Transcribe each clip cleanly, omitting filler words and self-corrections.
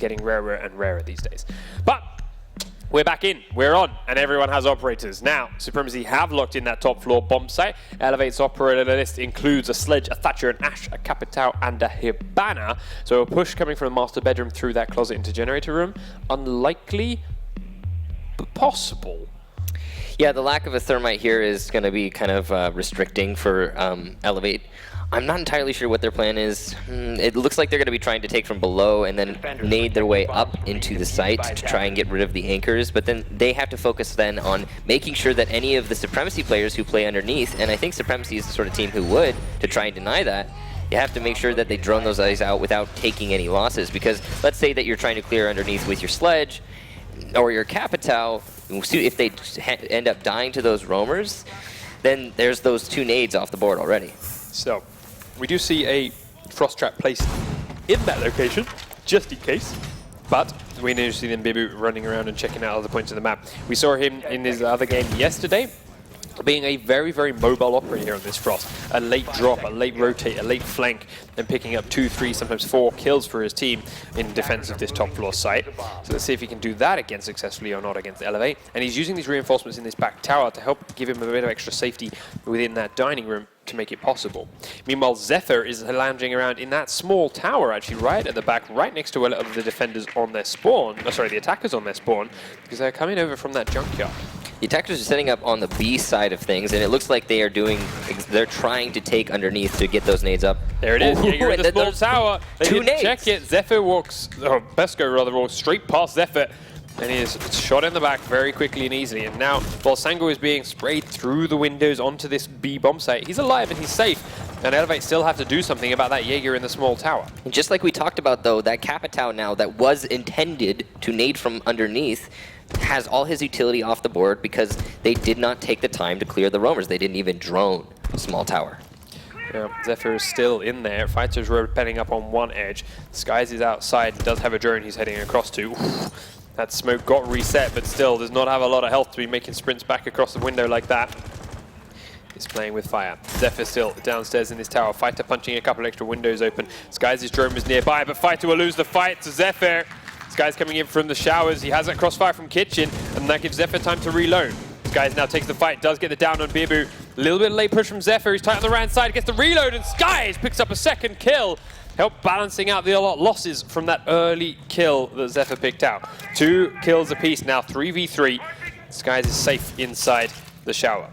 getting rarer and rarer these days. But we're back in, we're on, and everyone has operators. Now, Supremacy have locked in that top floor bomb site. Elevate's operator list includes a Sledge, a Thatcher, an Ash, a Capitao, and a Hibana. So a push coming from the master bedroom through that closet into generator room. Unlikely, but possible. Yeah, the lack of a thermite here is going to be kind of restricting for Elevate. I'm not entirely sure what their plan is. It looks like they're going to be trying to take from below and then nade their way up into the site to try and get rid of the anchors, but then they have to focus then on making sure that any of the Supremacy players who play underneath, and I think Supremacy is the sort of team who would, to try and deny that, you have to make sure that they drone those guys out without taking any losses, because let's say that you're trying to clear underneath with your Sledge or your Capitao. If they end up dying to those roamers, then there's those 2 nades off the board already. So, we do see a Frost Trap placed in that location, just in case. But we need to see them Bibu running around and checking out other points of the map. We saw him in his other game yesterday, being a very, very mobile operator here on this Frost. A late drop, a late rotate, a late flank, and picking up 2, 3, sometimes 4 kills for his team in defense of this top floor site. So let's see if he can do that again successfully or not against Elevate. And he's using these reinforcements in this back tower to help give him a bit of extra safety within that dining room to make it possible. Meanwhile, Zephyr is lounging around in that small tower, actually, right at the back, right next to a lot of the defenders on their spawn. Oh, sorry, the attackers on their spawn, because they're coming over from that junkyard. The attackers are setting up on the B side of things, and it looks like they are they're trying to take underneath to get those nades up. There it is. Jaeger in the small tower. They 2 didn't nades. check it. Zephyr walks, or Pesco rather, walks straight past Zephyr. And he is shot in the back very quickly and easily. And now, while Sango is being sprayed through the windows onto this B bomb site, he's alive and he's safe. And Elevate still have to do something about that Jaeger in the small tower. And just like we talked about, though, that Capitao now that was intended to nade from underneath has all his utility off the board because they did not take the time to clear the roamers. They didn't even drone a small tower. Yeah, Zephyr is still in there. Fighters were penning up on one edge. Skies is outside, does have a drone he's heading across to. Oof. That smoke got reset, but still does not have a lot of health to be making sprints back across the window like that. He's playing with fire. Zephyr still downstairs in this tower. Fighter punching a couple extra windows open. Skies' drone is nearby, but Fighter will lose the fight to Zephyr. Skies coming in from the showers. He has that crossfire from Kitchen, and that gives Zephyr time to reload. Skies now takes the fight, does get the down on Bibu. A little bit late push from Zephyr. He's tight on the right side, gets the reload, and Skies picks up a second kill. Help balancing out the losses from that early kill that Zephyr picked out. 2 kills apiece now, 3v3. Skies is safe inside the shower.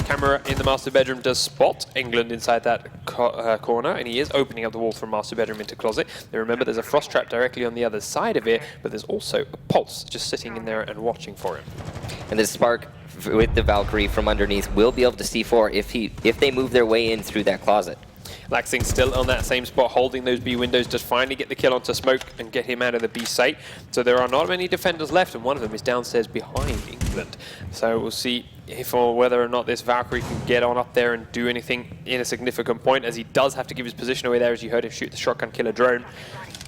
Camera in the master bedroom does spot England inside that corner, and he is opening up the wall from master bedroom into closet. Now remember, there's a Frost Trap directly on the other side of it, but there's also a Pulse just sitting in there and watching for him. And this Spark with the Valkyrie from underneath will be able to C4 if they move their way in through that closet. Laxing still on that same spot, holding those B windows, just finally get the kill onto Smoke and get him out of the B site. So there are not many defenders left, and one of them is downstairs behind England. So we'll see if or whether or not this Valkyrie can get on up there and do anything in a significant point, as he does have to give his position away there, as you heard him shoot the shotgun killer drone.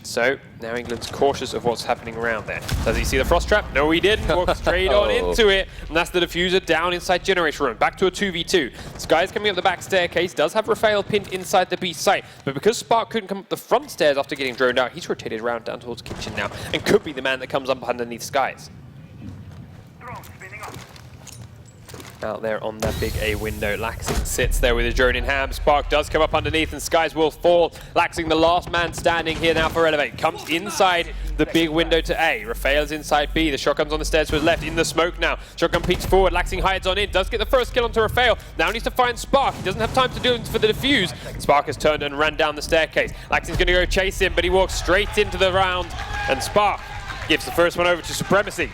So now England's cautious of what's happening around there. Does he see the Frost Trap? No, he didn't. Walk straight on into it. And that's the diffuser down inside generator room. Back to a 2v2. Sky's coming up the back staircase. Does have Raphael pinned inside the B site. But because Spark couldn't come up the front stairs after getting droned out, he's rotated around down towards kitchen now. And could be the man that comes up underneath Skies. Out there on that big A window, Laxing sits there with his drone in hand. Spark does come up underneath and Skies will fall. Laxing, the last man standing here now for Elevate, comes inside the big window to A. Raphael's inside B. The shotgun's on the stairs to his left, in the smoke now. Shotgun peeks forward, Laxing hides on in, does get the first kill onto Raphael. Now needs to find Spark. He doesn't have time to do it for the defuse. Spark has turned and ran down the staircase. Laxing's going to go chase him, but he walks straight into the round, and Spark gives the first one over to Supremacy.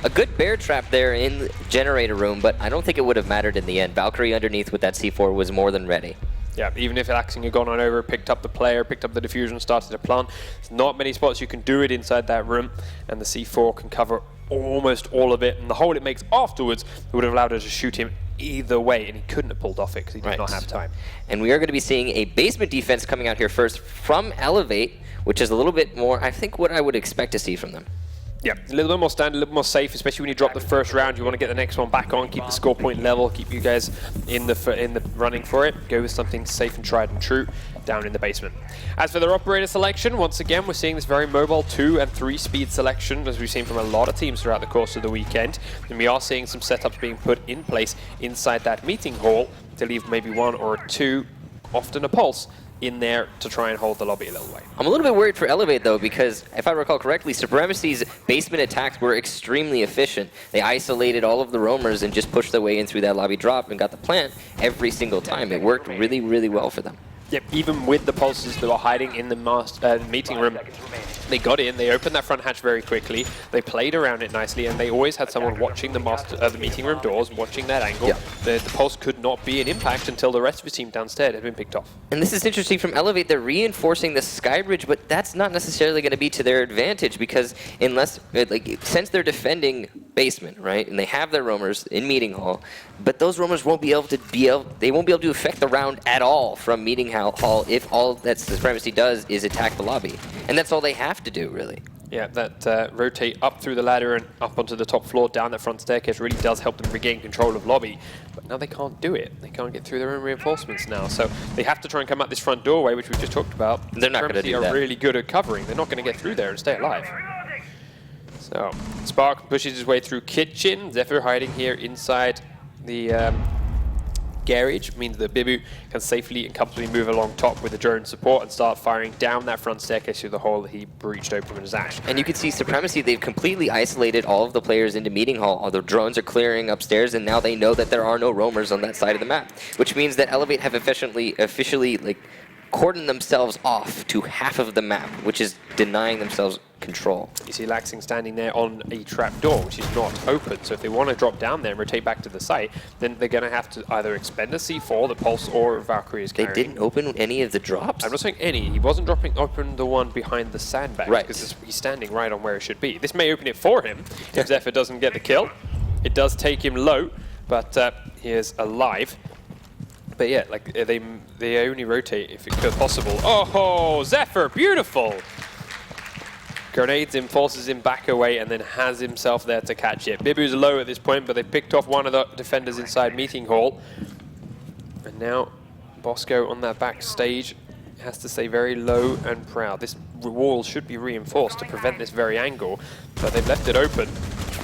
A good bear trap there in the generator room, but I don't think it would have mattered in the end. Valkyrie underneath with that C4 was more than ready. Yeah, even if Laxing had gone on over, picked up the player, picked up the diffusion, started to plant, there's not many spots you can do it inside that room, and the C4 can cover almost all of it, and the hole it makes afterwards would have allowed her to shoot him either way, and he couldn't have pulled off it because he did not have time. And we are going to be seeing a basement defense coming out here first from Elevate, which is a little bit more, I think, what I would expect to see from them. Yeah, a little bit more standard, a little more safe, especially when you drop the first round. You want to get the next one back on, keep the score point level, keep you guys in the running for it. Go with something safe and tried and true down in the basement. As for their operator selection, once again, we're seeing this very mobile 2 and 3 speed selection, as we've seen from a lot of teams throughout the course of the weekend. And we are seeing some setups being put in place inside that meeting hall to leave maybe 1 or 2, often a pulse, in there to try and hold the lobby a little way. I'm a little bit worried for Elevate, though, because if I recall correctly, Supremacy's basement attacks were extremely efficient. They isolated all of the roamers and just pushed their way in through that lobby drop and got the plant every single time. It worked really, really well for them. Yep, even with the pulses that were hiding in the meeting room, they got in, they opened that front hatch very quickly, they played around it nicely, and they always had someone watching the meeting room doors, watching that angle. Yeah. The pulse could not be an impact until the rest of the team downstairs had been picked off. And this is interesting from Elevate. They're reinforcing the sky bridge, but that's not necessarily going to be to their advantage, because since they're defending basement, right, and they have their roamers in meeting hall, but those roamers won't be able to affect the round at all from meeting hall if all that Supremacy does is attack the lobby, and that's all they have to do, really. Yeah, that rotate up through the ladder and up onto the top floor, down that front staircase really does help them regain control of lobby. But now they can't do it. They can't get through their own reinforcements now. So they have to try and come out this front doorway, which we just talked about. They're not going to do that. Are really good at covering. They're not going to get through there and stay alive. So Spark pushes his way through kitchen. Zephyr hiding here inside the garage, means that Bibu can safely and comfortably move along top with the drone support and start firing down that front staircase through the hole that he breached open with his Ash. And you can see Supremacy, they've completely isolated all of the players into meeting hall. All the drones are clearing upstairs, and now they know that there are no roamers on that side of the map, which means that Elevate have officially cordoned themselves off to half of the map, which is denying themselves control. You see Laxing standing there on a trap door, which is not open. So if they want to drop down there and rotate back to the site, then they're going to have to either expend a C4, the Pulse, or Valkyrie is carrying. They didn't open any of the drops? I'm not saying any. He wasn't dropping open the one behind the sandbag, right, because he's standing right on where it should be. This may open it for him if Zephyr doesn't get the kill. It does take him low, but he is alive. But yeah, like they only rotate if it could possible. Oh, Zephyr, beautiful! Grenades him, forces him back away, and then has himself there to catch it. Bibu's low at this point, but they picked off one of the defenders inside meeting hall. And now Bosco on that backstage has to stay very low and proud. This wall should be reinforced to prevent this very angle, but they've left it open,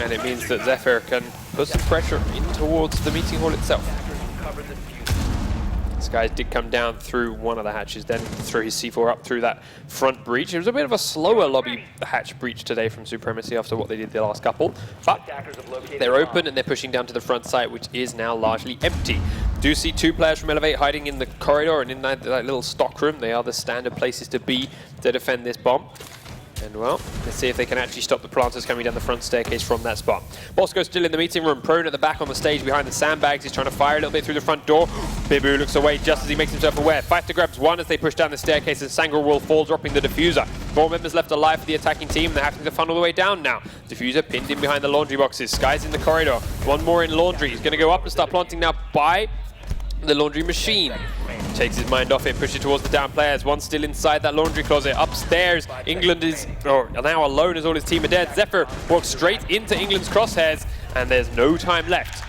and it means that Zephyr can put some pressure in towards the meeting hall itself. This guy did come down through one of the hatches, then threw his C4 up through that front breach. It was a bit of a slower lobby hatch breach today from Supremacy after what they did the last couple. But they're open and they're pushing down to the front site, which is now largely empty. Do see 2 players from Elevate hiding in the corridor and in that little stock room. They are the standard places to be to defend this bomb. And well, let's see if they can actually stop the planters coming down the front staircase from that spot. Bosco's still in the meeting room, prone at the back on the stage behind the sandbags. He's trying to fire a little bit through the front door. Bibu looks away just as he makes himself aware. Fighter grabs one as they push down the staircase, and Sangre will fall, dropping the diffuser. 4 members left alive for the attacking team. They're having to funnel the way down now. Diffuser pinned in behind the laundry boxes. Sky's in the corridor. One more in laundry. He's going to go up and start planting now by the laundry machine. Takes his mind off it, pushes it towards the down players. One still inside that laundry closet. Upstairs, England is now alone as all his team are dead. Zephyr walks straight into England's crosshairs, and there's no time left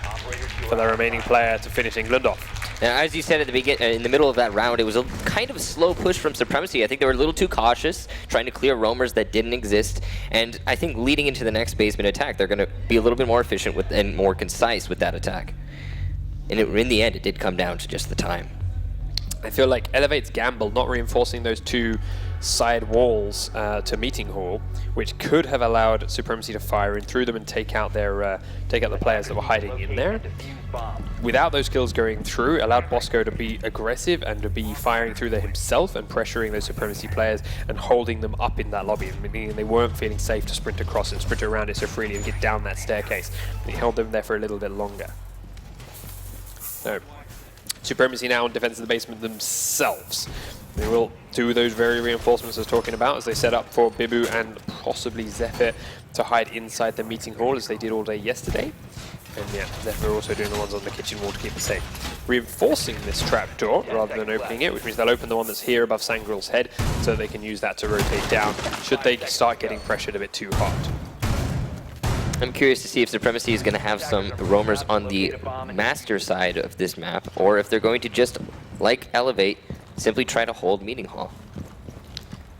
for the remaining player to finish England off. Now, as you said at the beginning, in the middle of that round, it was a kind of a slow push from Supremacy. I think they were a little too cautious, trying to clear roamers that didn't exist. And I think leading into the next basement attack, they're going to be a little bit more efficient and more concise with that attack. And in the end, it did come down to just the time. I feel like Elevate's gamble, not reinforcing those 2 side walls to meeting hall, which could have allowed Supremacy to fire in through them and take out the players that were hiding in there. Without those kills going through, allowed Bosco to be aggressive and to be firing through there himself and pressuring those Supremacy players and holding them up in that lobby, meaning they weren't feeling safe to sprint across and sprint around it so freely and get down that staircase. And he held them there for a little bit longer. So Supremacy now in defense of the basement themselves. They will do those very reinforcements I was talking about as they set up for Bibu and possibly Zephyr to hide inside the meeting hall as they did all day yesterday. And yeah, Zephyr also doing the ones on the kitchen wall to keep it safe. Reinforcing this trapdoor rather than opening it, which means they'll open the one that's here above Sangril's head so they can use that to rotate down should they start getting pressured a bit too hard. I'm curious to see if Supremacy is going to have some roamers on the master side of this map, or if they're going to just, like Elevate, simply try to hold Meeting Hall.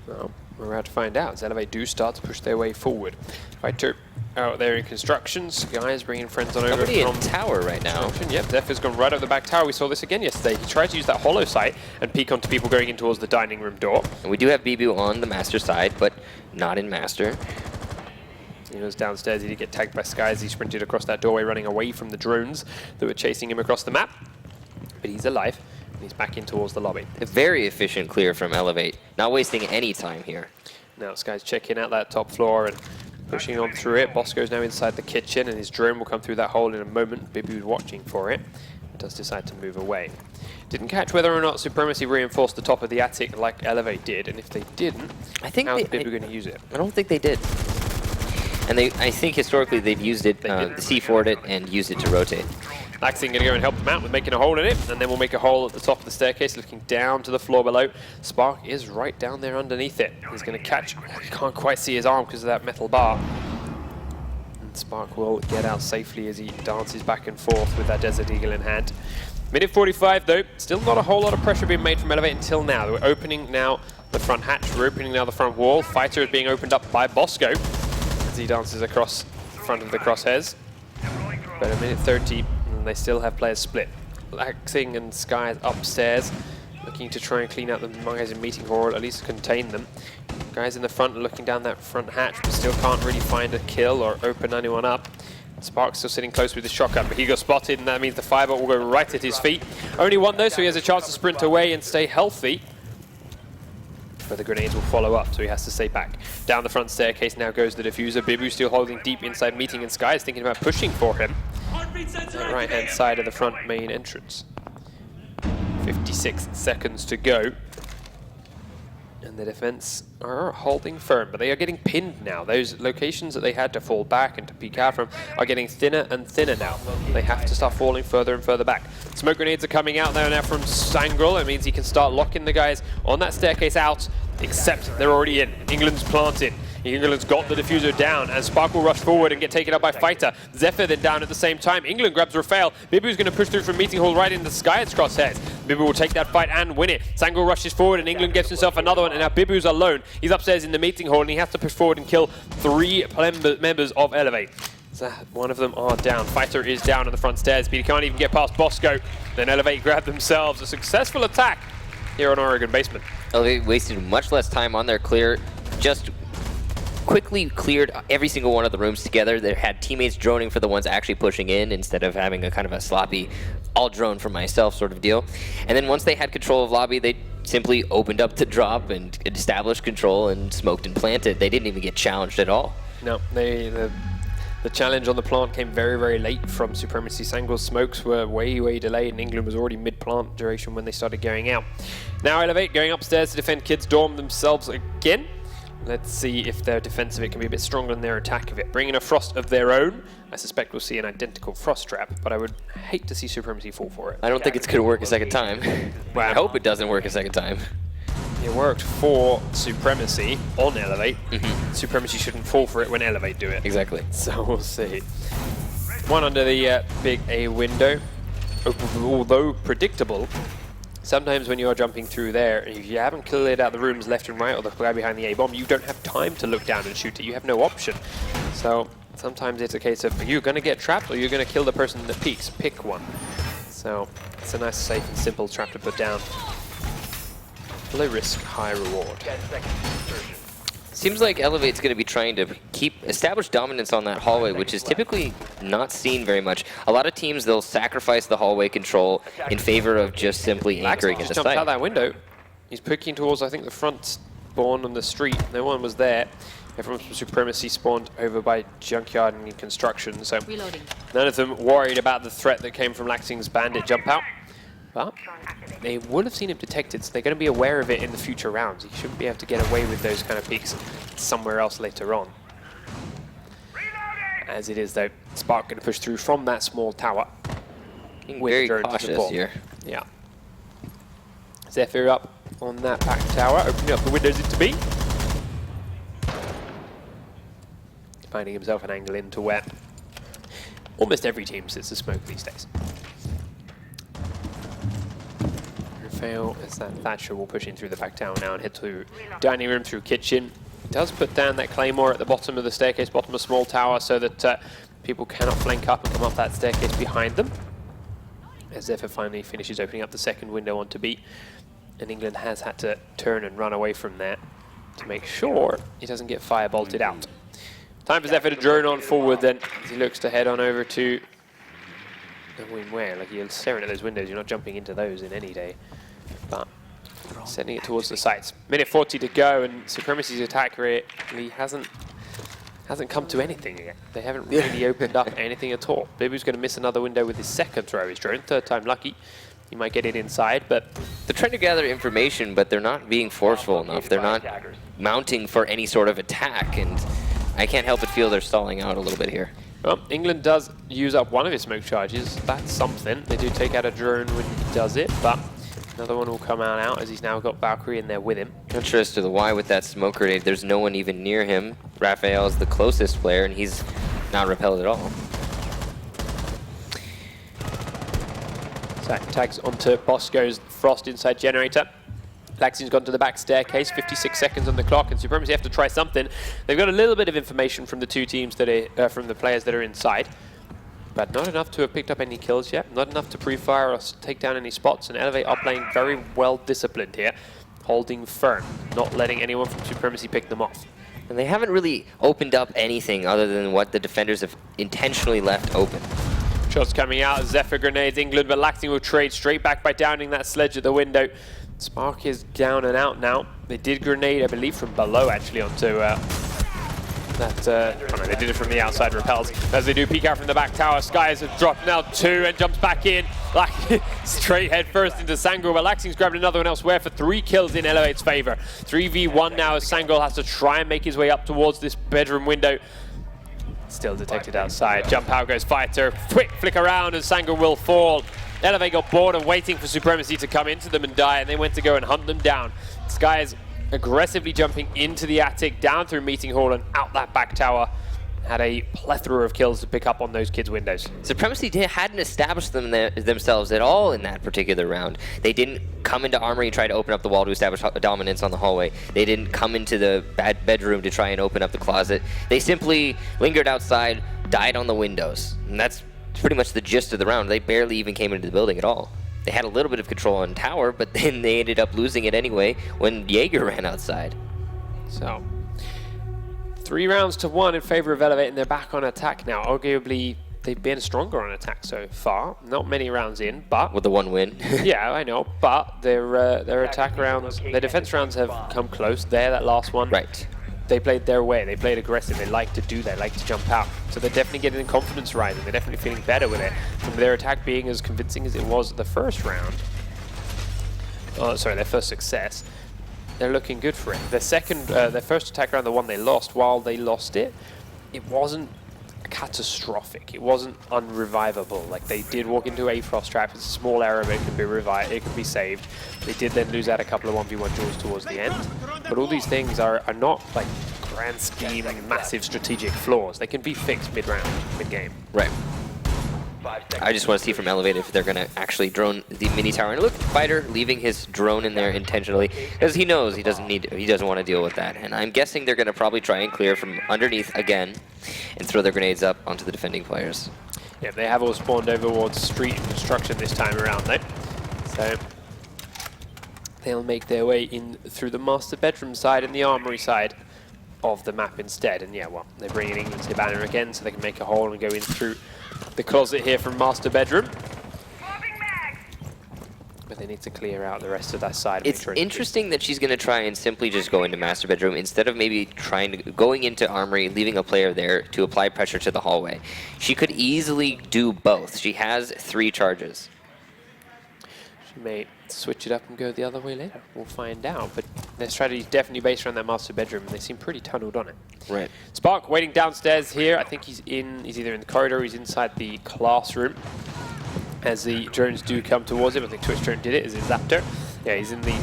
Well, we're about to find out as Elevate do start to push their way forward. Fighter out there in construction. Guys bringing friends on over Nobody from in tower right now. Yep, Zephyr's gone right up the back tower. We saw this again yesterday. He tried to use that hollow sight and peek onto people going in towards the dining room door. And we do have Bibu on the master side, but not in master. He was downstairs. He did get tagged by Skies. He sprinted across that doorway, running away from the drones that were chasing him across the map. But he's alive, and he's back in towards the lobby. A very efficient clear from Elevate. Not wasting any time here. Now Skies checking out that top floor and pushing on through it. Bosco's now inside the kitchen, and his drone will come through that hole in a moment. Bibu's watching for it. He does decide to move away. Didn't catch whether or not Supremacy reinforced the top of the attic like Elevate did, and if they didn't, how's Bibu going to use it? I don't think they did. And I think historically they've used it, C4'd it, and used it to rotate. Laxing going to go and help them out with making a hole in it, and then we'll make a hole at the top of the staircase, looking down to the floor below. Spark is right down there underneath it. He's going to catch. Oh, you can't quite see his arm because of that metal bar. And Spark will get out safely as he dances back and forth with that Desert Eagle in hand. Minute 45 though, still not a whole lot of pressure being made from Elevate until now. We're opening now the front hatch, we're opening now the front wall. Fighter is being opened up by Bosco as he dances across the front of the crosshairs. But a minute 30, and they still have players split. Laxing and Skies upstairs, looking to try and clean out the guys in Meeting Hall, or at least contain them. Guys in the front are looking down that front hatch, but still can't really find a kill or open anyone up. Spark's still sitting close with the shotgun, but he got spotted, and that means the fireball will go right at his feet. Only one though, so he has a chance to sprint away and stay healthy. But the grenades will follow up, so he has to stay back. Down the front staircase now goes the diffuser. Bibu still holding deep inside Meeting, and Sky is thinking about pushing for him. The right-hand side of the front main entrance. 56 seconds to go. And the defense are holding firm, but they are getting pinned now. Those locations that they had to fall back and to peek out from are getting thinner and thinner now. They have to start falling further and further back. Smoke grenades are coming out there now from Sangrel. It means he can start locking the guys on that staircase out, except they're already in. England's planted. England's got the diffuser down, and Spark will rush forward and get taken up by Fighter. Zephyr then down at the same time. England grabs Rafael. Bibu's going to push through from Meeting Hall right into Sky's crosshairs. Bibu will take that fight and win it. Sangul rushes forward, and England gets himself another one, and now Bibu's alone. He's upstairs in the Meeting Hall, and he has to push forward and kill 3 members of Elevate. So one of them are down. Fighter is down on the front stairs, but he can't even get past Bosco. Then Elevate grab themselves a successful attack here on Oregon Basement. Elevate wasted much less time on their clear, just quickly cleared every single one of the rooms together. They had teammates droning for the ones actually pushing in instead of having a kind of a sloppy, I'll drone for myself sort of deal. And then once they had control of lobby, they simply opened up the drop and established control and smoked and planted. They didn't even get challenged at all. No, the challenge on the plant came very, very late from Supremacy. Sangul's smokes were way, way delayed, and England was already mid-plant duration when they started going out. Now Elevate going upstairs to defend Kids Dorm themselves again. Let's see if their defense of it can be a bit stronger than their attack of it. Bringing a Frost of their own, I suspect we'll see an identical Frost trap, but I would hate to see Supremacy fall for it. I don't think it's going to work a second time. Well, I hope it doesn't work a second time. It worked for Supremacy on Elevate. Supremacy shouldn't fall for it when Elevate do it. Exactly. So we'll see. One under the big A window. Although predictable, sometimes when you are jumping through there, if you haven't cleared out the rooms left and right or the guy behind the A-bomb, you don't have time to look down and shoot it. You have no option. So sometimes it's a case of, are you going to get trapped or you're going to kill the person that peeks? Pick one. So it's a nice, safe and simple trap to put down. Low risk, high reward. 10 seconds to insertion. Seems like Elevate's going to be trying to establish dominance on that hallway, which is typically not seen very much. A lot of teams, they'll sacrifice the hallway control in favor of just simply anchoring in the jumped out site. that window. He's poking towards, I think, the front spawn on the street. No one was there. Everyone from Supremacy spawned over by Junkyard and Construction, so Reloading. none of them worried about the threat that came from Laxing's bandit jump out. But they would have seen him detected, so they're going to be aware of it in the future rounds. He shouldn't be able to get away with those kind of peaks somewhere else later on. As it is, though, Spark going to push through from that small tower. Being very cautious here. Yeah. Zephyr up on that back tower, opening up the windows into B. finding himself an angle into where almost every team sits the smoke these days. Fail as that Thatcher will push in through the back tower now and head to dining room through kitchen. Does put down that claymore at the bottom of the staircase, bottom of small tower, so that people cannot flank up and come up that staircase behind them. As Zephyr finally finishes opening up the second window onto B, and England has had to turn and run away from there to make sure he doesn't get firebolted out. Time for Zephyr to drone on forward then, as he looks to head on over to the win where, like you're staring at those windows, you're not jumping into those in any day. But sending it towards the sights. Minute 40 to go, and Supremacy's attack really hasn't come to anything yet. They haven't really opened up anything at all. Bibu's going to miss another window with his second throw. His drone, third time lucky. He might get it inside, but they're trying to gather information, but they're not being forceful enough. They're not mounting for any sort of attack, and I can't help but feel they're stalling out a little bit here. Well, England does use up one of his smoke charges. That's something. They do take out a drone when he does it, but another one will come out as he's now got Valkyrie in there with him. Not sure as to the why with that smoke grenade. There's no one even near him. Raphael is the closest player, and he's not repelled at all. Zach tags onto Bosco's Frost inside generator. Laxion's gone to the back staircase, 56 seconds on the clock, and Supremacy have to try something. They've got a little bit of information from the two teams that are, from the players that are inside, but not enough to have picked up any kills yet, not enough to pre-fire or take down any spots, and Elevate are playing very well disciplined here, holding firm, not letting anyone from Supremacy pick them off. And they haven't really opened up anything other than what the defenders have intentionally left open. Shots coming out, Zephyr grenades, England, but Laxing will trade straight back by downing that sledge at the window. Spark is down and out now. They did grenade, I believe, from below actually onto that. Oh no, they did it from the outside, repels. As they do peek out from the back tower, Skies have dropped now 2 and jumps back in. Like straight head first into Sangul, but Laxing's grabbed another one elsewhere for 3 kills in Elevate's favor. 3v1 now as Sangul has to try and make his way up towards this bedroom window. Still detected outside. Jump out goes Fighter. Quick flick around and Sangul will fall. Elevate got bored of waiting for Supremacy to come into them and die, and they went to go and hunt them down. Skies aggressively jumping into the attic, down through Meeting Hall and out that back tower. Had a plethora of kills to pick up on those kids' windows. Supremacy hadn't established themselves at all in that particular round. They didn't come into Armory and try to open up the wall to establish dominance on the hallway. They didn't come into the bedroom to try and open up the closet. They simply lingered outside, died on the windows. And that's pretty much the gist of the round. They barely even came into the building at all. They had a little bit of control on tower, but then they ended up losing it anyway when Jaeger ran outside. So 3 rounds to 1 in favor of Elevate, and they're back on attack now. Arguably, they've been stronger on attack so far. Not many rounds in, but with the 1 win. yeah, I know. But their attack rounds, their defense rounds have come close. They're that last one. Right. They played their way. They played aggressive. They like to do that. Like to jump out. So they're definitely getting the confidence rising. They're definitely feeling better with it. From their attack being as convincing as it was the first round. Oh, sorry, their first success. They're looking good for it. Their first attack round, the one they lost, while they lost it, it wasn't catastrophic. It wasn't unrevivable. Like, they did walk into a frost trap. It's a small error, but it can be revived. It can be saved. They did then lose out a couple of 1v1 duels towards the end. But all these things are not like grand scheme, massive strategic flaws. They can be fixed mid-round, mid-game. Right. I just want to see from Elevate if they're going to actually drone the mini tower. And look, Fighter leaving his drone in there intentionally, because he knows he doesn't want to deal with that. And I'm guessing they're going to probably try and clear from underneath again and throw their grenades up onto the defending players. Yeah, they have all spawned over towards street construction this time around though. So they'll make their way in through the master bedroom side and the armory side of the map instead. And yeah, well, they bring in England's banner again so they can make a hole and go in through the closet here from master bedroom. But they need to clear out the rest of that side. It's interesting that she's going to try and simply just go into master bedroom instead of maybe going into armory, leaving a player there to apply pressure to the hallway. She could easily do both. She has 3 charges. She may switch it up and go the other way later. We'll find out. But their strategy is definitely based around that master bedroom, and they seem pretty tunneled on it. Right. Spark waiting downstairs here. I think he's either in the corridor or he's inside the classroom. As the drones do come towards him, I think Twitch drone did it. Is it Zaptor? Yeah, he's in the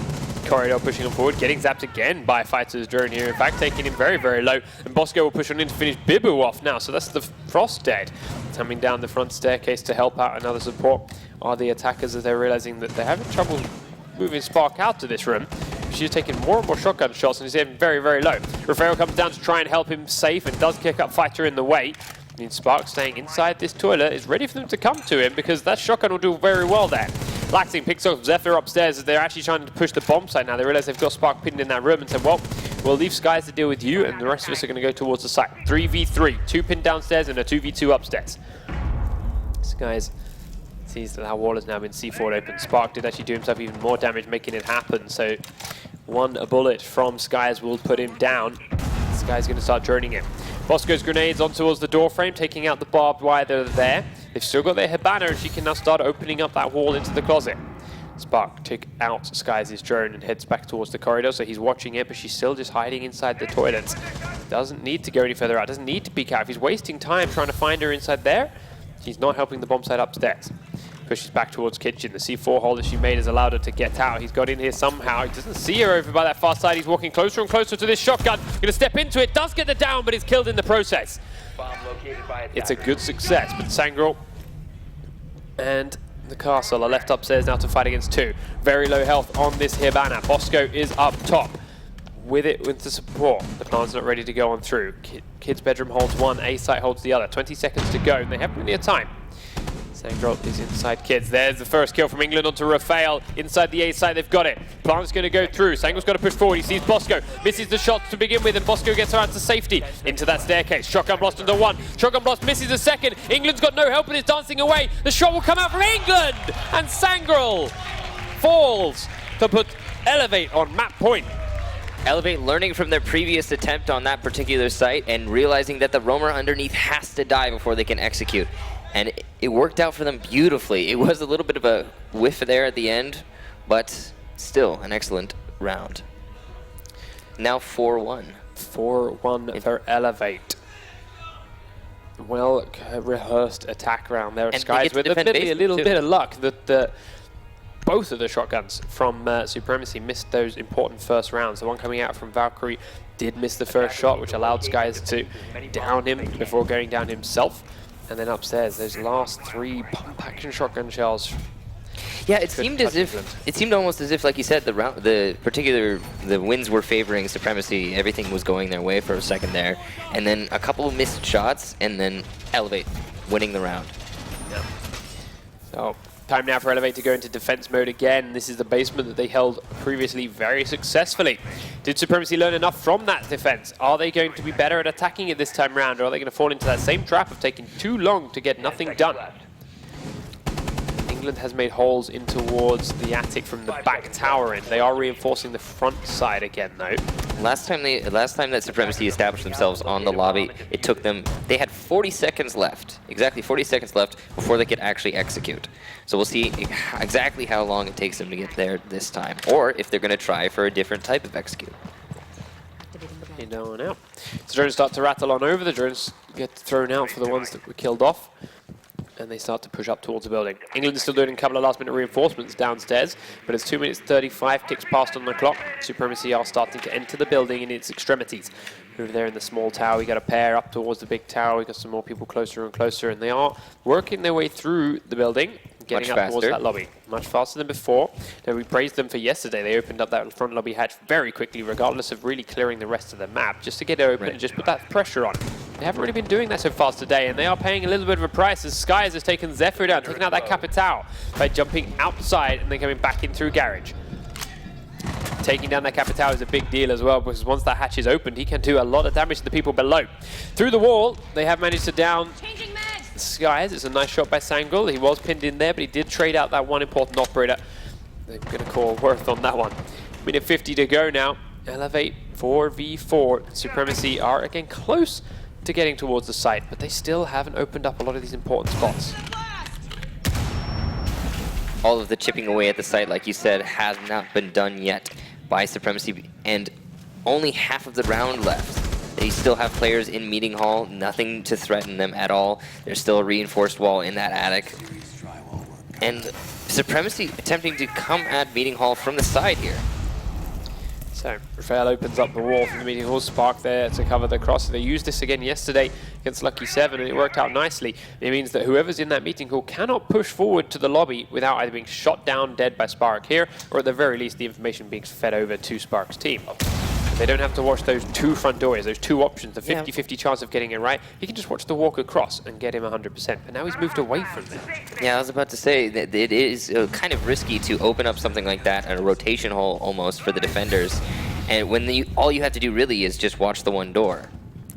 corridor pushing him forward, getting zapped again by Fighter's drone here. In fact, taking him very, very low. And Bosco will push on in to finish Bibu off now. So that's the Frost dead. Coming down the front staircase to help out another support are the attackers as they're realizing that they're having trouble moving Spark out to this room. She's taking more and more shotgun shots and he's getting very, very low. Rafael comes down to try and help him safe and does kick up Fighter in the way. I mean, Spark staying inside this toilet is ready for them to come to him because that shotgun will do very well there. Laxing picks up Zephyr upstairs as they're actually trying to push the bomb site now. They realize they've got Spark pinned in that room and said, well, we'll leave Skies to deal with you and the rest of us are going to go towards the site. 3v3, 2 pinned downstairs and a 2v2 upstairs. Skies sees that wall has now been C4'd open. Spark did actually do himself even more damage, making it happen. So one bullet from Skies will put him down. Skies going to start droning him. Bosco's grenades on towards the door frame, taking out the barbed wire that are there. They've still got their Hibana, and she can now start opening up that wall into the closet. Spark took out Skies' drone and heads back towards the corridor, so he's watching it, but she's still just hiding inside the toilets. Doesn't need to go any further out, doesn't need to peek out. If he's wasting time trying to find her inside there, she's not helping the bomb site upstairs. Pushes back towards kitchen. The C4 hole that she made has allowed her to get out. He's got in here somehow. He doesn't see her over by that far side. He's walking closer and closer to this shotgun. Going to step into it. Does get the down, but is killed in the process. It's a good success, but Sangral and the castle are left upstairs now to fight against two. Very low health on this Hibana. Bosco is up top with it with the support. The plan's not ready to go on through. Kid's bedroom holds one, A site holds the other. 20 seconds to go, and they have plenty of time. Sangral is inside Kids. There's the first kill from England onto Rafael. Inside the A site, they've got it. Plant's going to go through. Sangral's got to push forward. He sees Bosco. Misses the shot to begin with, and Bosco gets her out to safety. Into that staircase. Shotgun blast under one. Shotgun blast misses the second. England's got no help and is dancing away. The shot will come out from England! And Sangral falls to put Elevate on map point. Elevate learning from their previous attempt on that particular site and realizing that the roamer underneath has to die before they can execute. And it worked out for them beautifully. It was a little bit of a whiff there at the end, but still an excellent round. Now 4-1. 4-1 for Elevate. Well rehearsed attack round there. And Skies with a little bit of luck that both of the shotguns from Supremacy missed those important first rounds. The one coming out from Valkyrie did miss the first shot, which allowed Skies to down him before going down himself. And then upstairs, those last 3 pump action shotgun shells. Yeah, it seemed almost as if, like you said, the winds were favoring Supremacy. Everything was going their way for a second there, and then a couple of missed shots, and then Elevate winning the round. Yeah. So time now for Elevate to go into defense mode again. This is the basement that they held previously very successfully. Did Supremacy learn enough from that defense? Are they going to be better at attacking it this time round, or are they going to fall into that same trap of taking too long to get nothing done? England has made holes in towards the attic from the back tower end. They are reinforcing the front side again, though. Last time that Supremacy established themselves on the lobby, it took them, they had 40 seconds left, exactly 40 seconds left before they could actually execute. So we'll see exactly how long it takes them to get there this time, or if they're going to try for a different type of execute. Down out. So drones start to rattle on over. The drones get thrown out for the ones that were killed off. And they start to push up towards the building. England is still doing a couple of last-minute reinforcements downstairs, but it's 2 minutes 35 ticks past on the clock. Supremacy are starting to enter the building in its extremities. Over there in the small tower, we got a pair up towards the big tower. We got some more people closer and closer, and they are working their way through the building, getting up towards that lobby. Much faster than before. Now, we praised them for yesterday. They opened up that front lobby hatch very quickly, regardless of really clearing the rest of the map, just to get it open and just put that pressure on. They haven't really been doing that so fast today, and they are paying a little bit of a price as Skies has taken Zephyr down, taking out that Capitao by jumping outside and then coming back in through garage. Taking down that Capitao is a big deal as well, because once that hatch is opened, he can do a lot of damage to the people below. Through the wall, they have managed to down Skies. It's a nice shot by Sangral. He was pinned in there, but he did trade out that one important operator. They're going to call Worth on that one. Minute 50 to go now. Elevate 4v4. Supremacy are again close to getting towards the site, but they still haven't opened up a lot of these important spots. All of the chipping away at the site, like you said, has not been done yet by Supremacy, and only half of the round left. They still have players in Meeting Hall, nothing to threaten them at all. There's still a reinforced wall in that attic. And Supremacy attempting to come at Meeting Hall from the side here. So Raphael opens up the wall from the meeting hall. Spark there to cover the cross. They used this again yesterday against Lucky 7, and it worked out nicely. It means that whoever's in that meeting hall cannot push forward to the lobby without either being shot down dead by Spark here, or at the very least the information being fed over to Spark's team. They don't have to watch those two front doors, those two options, the 50-50 chance of getting it right. He can just watch the walk across and get him 100%. But now he's moved away from them. Yeah, I was about to say that it is kind of risky to open up something like that at a rotation hole almost for the defenders. And when all you have to do really is just watch the one door.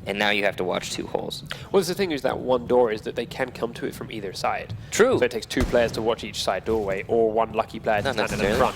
And now you have to watch two holes. Well, the thing is that one door is that they can come to it from either side. True. So it takes two players to watch each side doorway, or one lucky player to stand in the front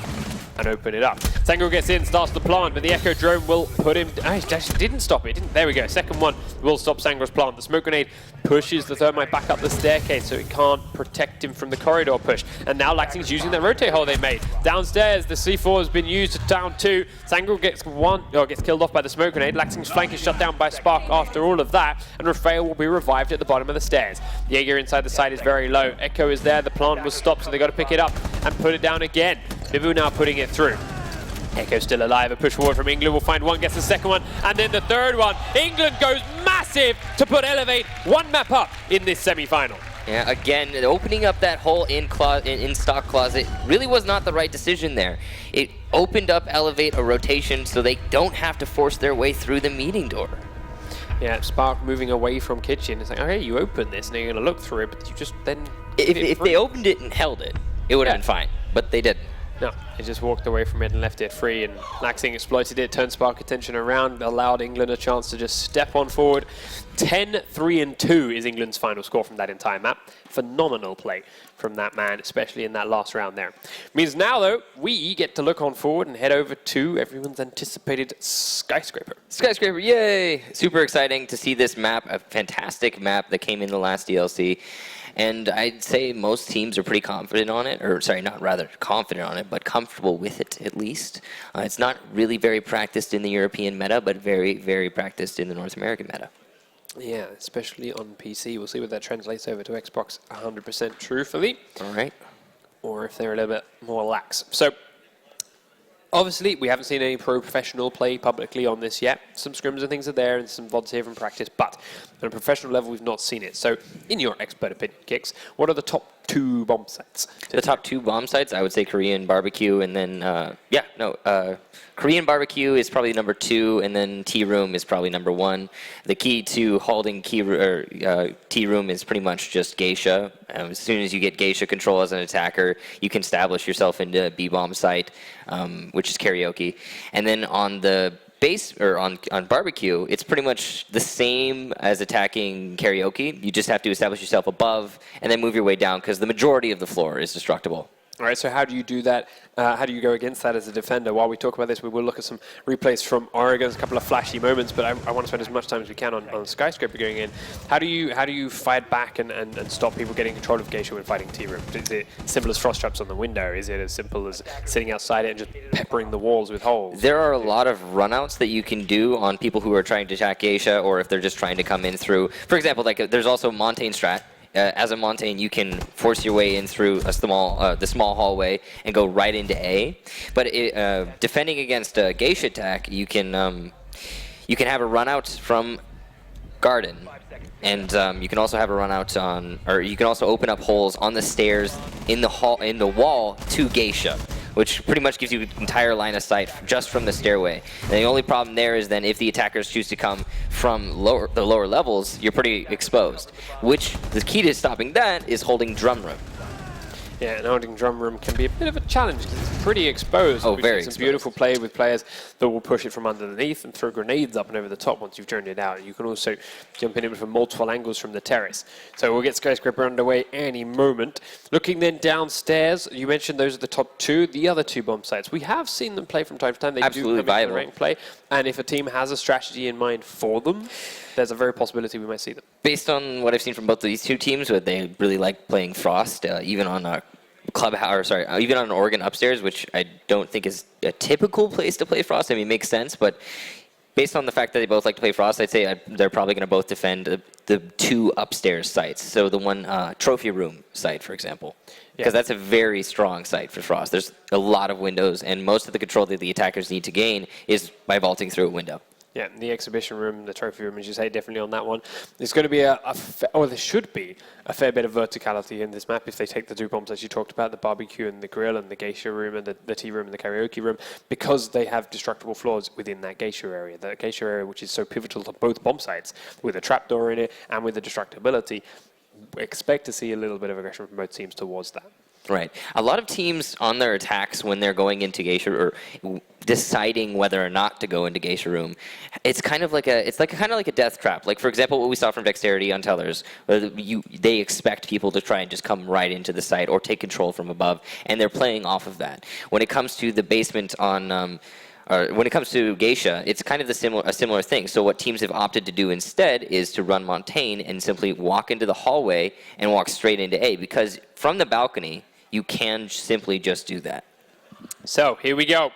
and open it up. Sangro gets in, starts the plant, but the Echo drone will put him... Oh, he actually didn't stop it. There we go. Second one will stop Sangro's plant. The smoke grenade pushes the thermite back up the staircase, so it can't protect him from the corridor push. And now Laxing's using that rotate hole they made. Downstairs, the C4 has been used to down 2. Sangro gets killed off by the smoke grenade. Laxing's flank is shut down by Spark after all of that, and Raphael will be revived at the bottom of the stairs. Jaeger inside the side is very low. Echo is there. The plant was stopped, so they got to pick it up and put it down again. Bibu now putting it through. Echo still alive. A push forward from England will find one, gets the second one, and then the third one. England goes massive to put Elevate one map up in this semi-final. Yeah, again, opening up that hole in stock closet really was not the right decision there. It opened up Elevate a rotation so they don't have to force their way through the meeting door. Yeah, Spark moving away from kitchen. It's like, okay, you open this, and you're going to look through it, but you just then... If they opened it and held it, it would have been fine, but they didn't. No, he just walked away from it and left it free, and Laxing exploited it, turned Spark attention around, allowed England a chance to just step on forward. 10-3-2 is England's final score from that entire map. Phenomenal play from that man, especially in that last round there. Means now, though, we get to look on forward and head over to everyone's anticipated Skyscraper. Skyscraper, yay! Super exciting to see this map, a fantastic map that came in the last DLC. And I'd say most teams are pretty confident on it, or sorry, not rather confident on it, but comfortable with it at least. It's not really very practiced in the European meta, but very, very practiced in the North American meta. Yeah, especially on PC. We'll see what that translates over to Xbox 100% truthfully. All right. Or if they're a little bit more lax. So, obviously, we haven't seen any professional play publicly on this yet. Some scrims and things are there and some VODs here from practice, but on a professional level, we've not seen it. So, in your expert opinion, Kix, what are the top 2 bomb sites? The top 2 bomb sites, I would say Korean barbecue, and then, Korean barbecue is probably number 2, and then T-room is probably number 1. The key to holding T-room is pretty much just Geisha. As soon as you get Geisha control as an attacker, you can establish yourself into B-bomb site, which is karaoke. And then on the base, or on barbecue, it's pretty much the same as attacking karaoke. You just have to establish yourself above and then move your way down, because the majority of the floor is destructible. All right, so how do you do that? How do you go against that as a defender? While we talk about this, we will look at some replays from Oregon, a couple of flashy moments, but I want to spend as much time as we can on Skyscraper going in. How do you fight back and stop people getting control of Geisha when fighting T-room? Is it as simple as frost traps on the window? Is it as simple as sitting outside it and just peppering the walls with holes? There are a lot of runouts that you can do on people who are trying to attack Geisha, or if they're just trying to come in through. For example, like there's also Montaigne strat. As a Montaigne, you can force your way in through the small hallway and go right into A. But defending against a Geisha attack, you can have a run out from Garden, and you can also have a run out on, or you can also open up holes on the stairs in the wall to Geisha, which pretty much gives you an entire line of sight just from the stairway. And the only problem there is then if the attackers choose to come from the lower levels, you're pretty exposed. Which, the key to stopping that is holding drum room. Yeah, and holding drum room can be a bit of a challenge because it's pretty exposed. Oh, very Some exposed. beautiful play with players that will push it from underneath and throw grenades up and over the top once you've turned it out. You can also jump in it from multiple angles from the terrace. So we'll get Skyscraper underway any moment. Looking then downstairs, you mentioned those are the top 2. The other 2 bomb sites, we have seen them play from time to time. They Absolutely do come into viable. rank play. And if a team has a strategy in mind for them, there's a very possibility we might see them. Based on what I've seen from both of these 2 teams, where they really like playing Frost, even on a even on an Oregon upstairs, which I don't think is a typical place to play Frost. I mean, it makes sense, but based on the fact that they both like to play Frost, I'd say they're probably going to both defend the 2 upstairs sites. So the one trophy room site, for example. Because that's a very strong site for Frost. There's a lot of windows, and most of the control that the attackers need to gain is by vaulting through a window. Yeah, the exhibition room, the trophy room, as you say, definitely on that one. There's going to be there should be a fair bit of verticality in this map if they take the 2 bombs, as you talked about, the barbecue and the grill and the geisha room and the tea room and the karaoke room, because they have destructible floors within that geisha area. The geisha area, which is so pivotal to both bomb sites, with a trapdoor in it and with the destructibility, expect to see a little bit of aggression from both teams towards that. Right. A lot of teams on their attacks when they're going into Geisha or deciding whether or not to go into Geisha Room, it's kind of like a death trap. Like, for example, what we saw from Dexterity on Tellers, they expect people to try and just come right into the site or take control from above, and they're playing off of that. When it comes to the basement on when it comes to Geisha, it's kind of a similar thing. So what teams have opted to do instead is to run Montaigne and simply walk into the hallway and walk straight into A, because from the balcony, you can simply just do that. So here we go.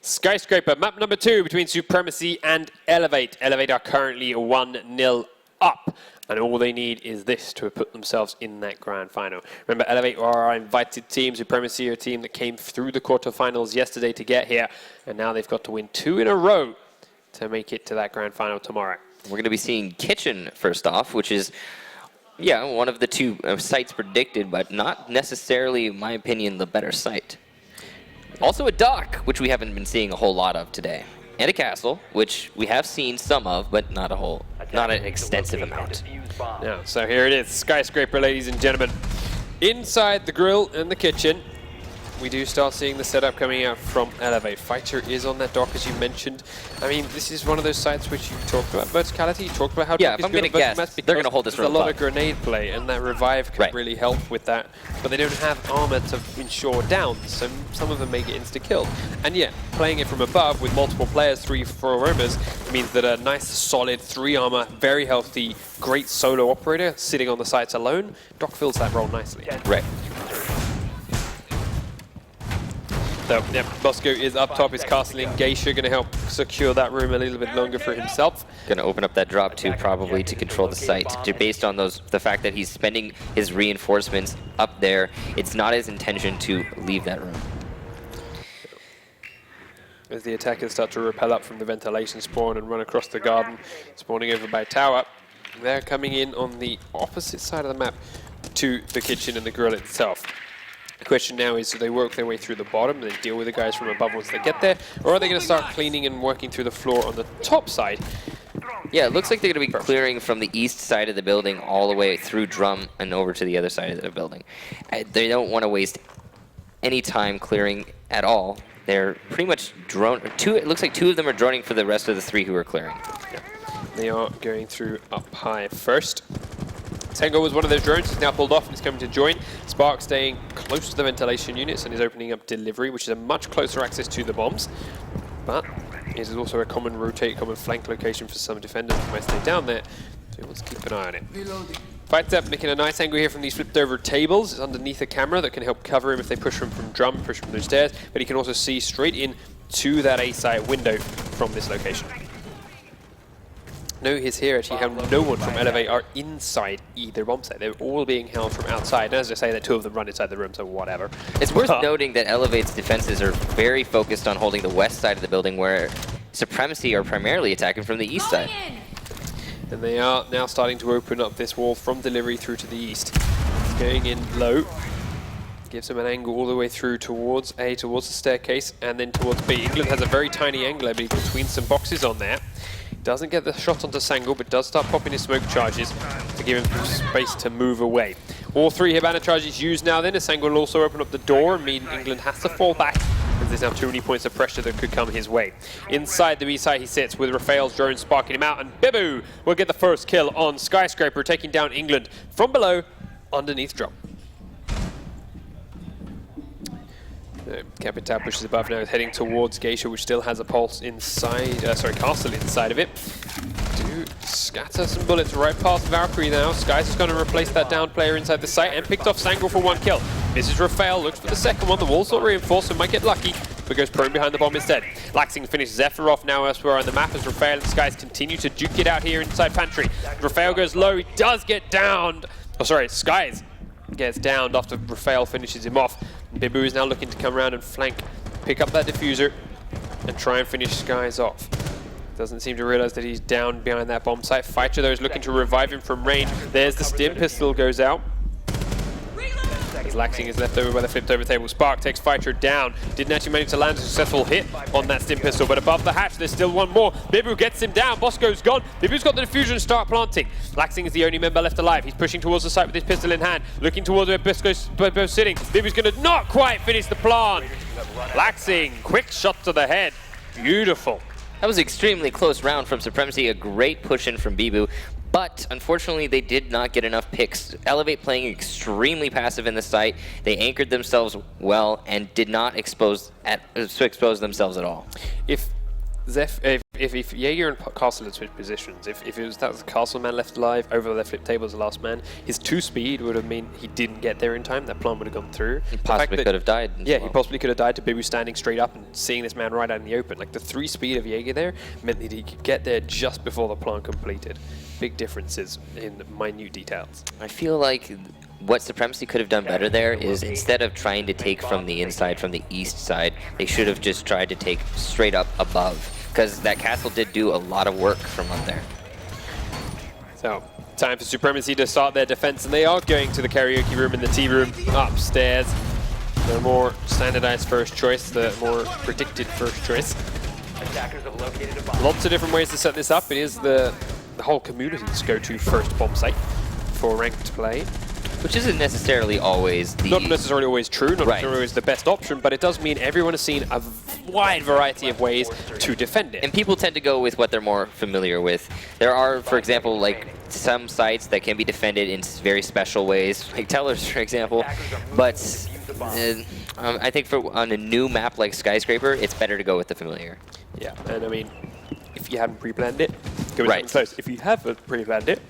Skyscraper, map number 2 between Supremacy and Elevate. Elevate are currently 1-0 up. And all they need is this to put themselves in that grand final. Remember, Elevate are our invited team. Supremacy are a team that came through the quarterfinals yesterday to get here. And now they've got to win 2 in a row to make it to that grand final tomorrow. We're going to be seeing Kitchen first off, which is, yeah, one of the 2 sites predicted, but not necessarily, in my opinion, the better site. Also a dock, which we haven't been seeing a whole lot of today. And a castle, which we have seen some of, but not an extensive amount. Yeah, so here it is, Skyscraper, ladies and gentlemen. Inside the grill and the kitchen, we do start seeing the setup coming out from Elevate. Fighter is on that dock, as you mentioned. I mean, this is one of those sites which you talked about verticality, you talked about how if I'm going to guess, they're going to hold this from a lot of grenade play, and that revive can really help with that. But they don't have armor to ensure down, so some of them may get insta-killed. And yeah, playing it from above with multiple players, 3-4 roamers, means that a nice, solid 3 armor, very healthy, great solo operator sitting on the sites alone, Doc fills that role nicely. Right. So, yeah, Bosco is up top, is castling Geisha, going to help secure that room a little bit longer for himself. Going to open up that drop too, probably to control the site. Based on the fact that he's spending his reinforcements up there, it's not his intention to leave that room. As the attackers start to rappel up from the ventilation spawn and run across the garden, spawning over by tower, they're coming in on the opposite side of the map to the kitchen and the grill itself. The question now is, do they work their way through the bottom and then deal with the guys from above once they get there, or are they going to start cleaning and working through the floor on the top side? Yeah, it looks like they're going to be clearing from the east side of the building all the way through Drum and over to the other side of the building. They don't want to waste any time clearing at all. They're pretty much drone. It looks like 2 of them are droning for the rest of the 3 who are clearing. Yeah. They are going through up high first. Tango was one of those drones, he's now pulled off and is coming to join. Spark staying close to the ventilation units and is opening up delivery, which is a much closer access to the bombs. But it is also a common flank location for some defenders who might stay down there. So let's keep an eye on it. Fights up, making a nice angle here from these flipped over tables. It's underneath a camera that can help cover him if they push him from drum, push him from those stairs. But he can also see straight in to that A-side window from this location. No hits here, actually, how no one from Elevate are inside either bomb site. They're all being held from outside. And as I say, that 2 of them run inside the room, so whatever. It's worth noting that Elevate's defenses are very focused on holding the west side of the building, where Supremacy are primarily attacking from the east side. And they are now starting to open up this wall from delivery through to the east. It's going in low. Gives them an angle all the way through towards A, towards the staircase, and then towards B. England has a very tiny angle, I believe, between some boxes on there. Doesn't get the shot onto Sangle, but does start popping his smoke charges to give him some space to move away. All 3 Hibana charges used now then, as Sangle will also open up the door, and mean England has to fall back, as there's now too many points of pressure that could come his way. Inside the B side he sits, with Raphael's drone sparking him out, and Bibu will get the first kill on Skyscraper, taking down England from below, underneath drop. Capital pushes above now, heading towards Geisha, which still has a pulse inside, castle inside of it. Do scatter some bullets right past Valkyrie now. Skies is going to replace that down player inside the site and picked off Sangle for 1 kill. Misses Raphael, looks for the second one. The wall's not reinforced, so might get lucky. but goes prone behind the bomb instead. Laxing finishes Zephyr off now elsewhere on the map as Raphael and Skies continue to duke it out here inside Pantry. Raphael goes low, he does get downed. Oh, sorry, Skies gets downed after Raphael finishes him off. Bibu is now looking to come around and flank, pick up that diffuser, and try and finish Skies off. Doesn't seem to realize that he's down behind that bomb site. Fighter, though, is looking to revive him from range. There's the stim pistol goes out. As Laxing is left over by the flipped over table. Spark takes Fighter down. Didn't actually manage to land a successful hit on that stim pistol, but above the hatch, there's still one more. Bibu gets him down. Bosco's gone. Bibu's got the diffusion and start planting. Laxing is the only member left alive. He's pushing towards the site with his pistol in hand, looking towards where Bosco's sitting. Bibu's going to not quite finish the plant. Laxing, quick shot to the head. Beautiful. That was an extremely close round from Supremacy, a great push in from Bibu, but unfortunately they did not get enough picks. Elevate playing extremely passive in the site. They anchored themselves well and did not expose themselves at all. If Jaeger and Castle had switched positions, if that was the Castle man left alive over the flip table as the last man, his 2 speed would have mean he didn't get there in time. That plan would have gone through. He possibly could have died. Yeah, he possibly could have died to Bibu standing straight up and seeing this man right out in the open. Like the 3 speed of Jaeger there meant that he could get there just before the plan completed. Big differences in minute details. I feel like what Supremacy could have done better there is instead of trying to take from the inside, from the east side, they should have just tried to take straight up above. Because that castle did do a lot of work from up there. So, time for Supremacy to start their defense, and they are going to the karaoke room in the T-room upstairs. The more standardized first choice, the more predicted first choice. Lots of different ways to set this up. It is the whole community's go-to first bomb site for ranked play. Which isn't necessarily always the... Not necessarily always true, not necessarily always the best option, but it does mean everyone has seen a wide variety of ways to defend it. And people tend to go with what they're more familiar with. There are, for example, like some sites that can be defended in very special ways, like Tellers, for example. But I think on a new map like Skyscraper, it's better to go with the familiar. Yeah, and I mean, if you haven't pre-planned it, go with something close. If you have pre-planned it,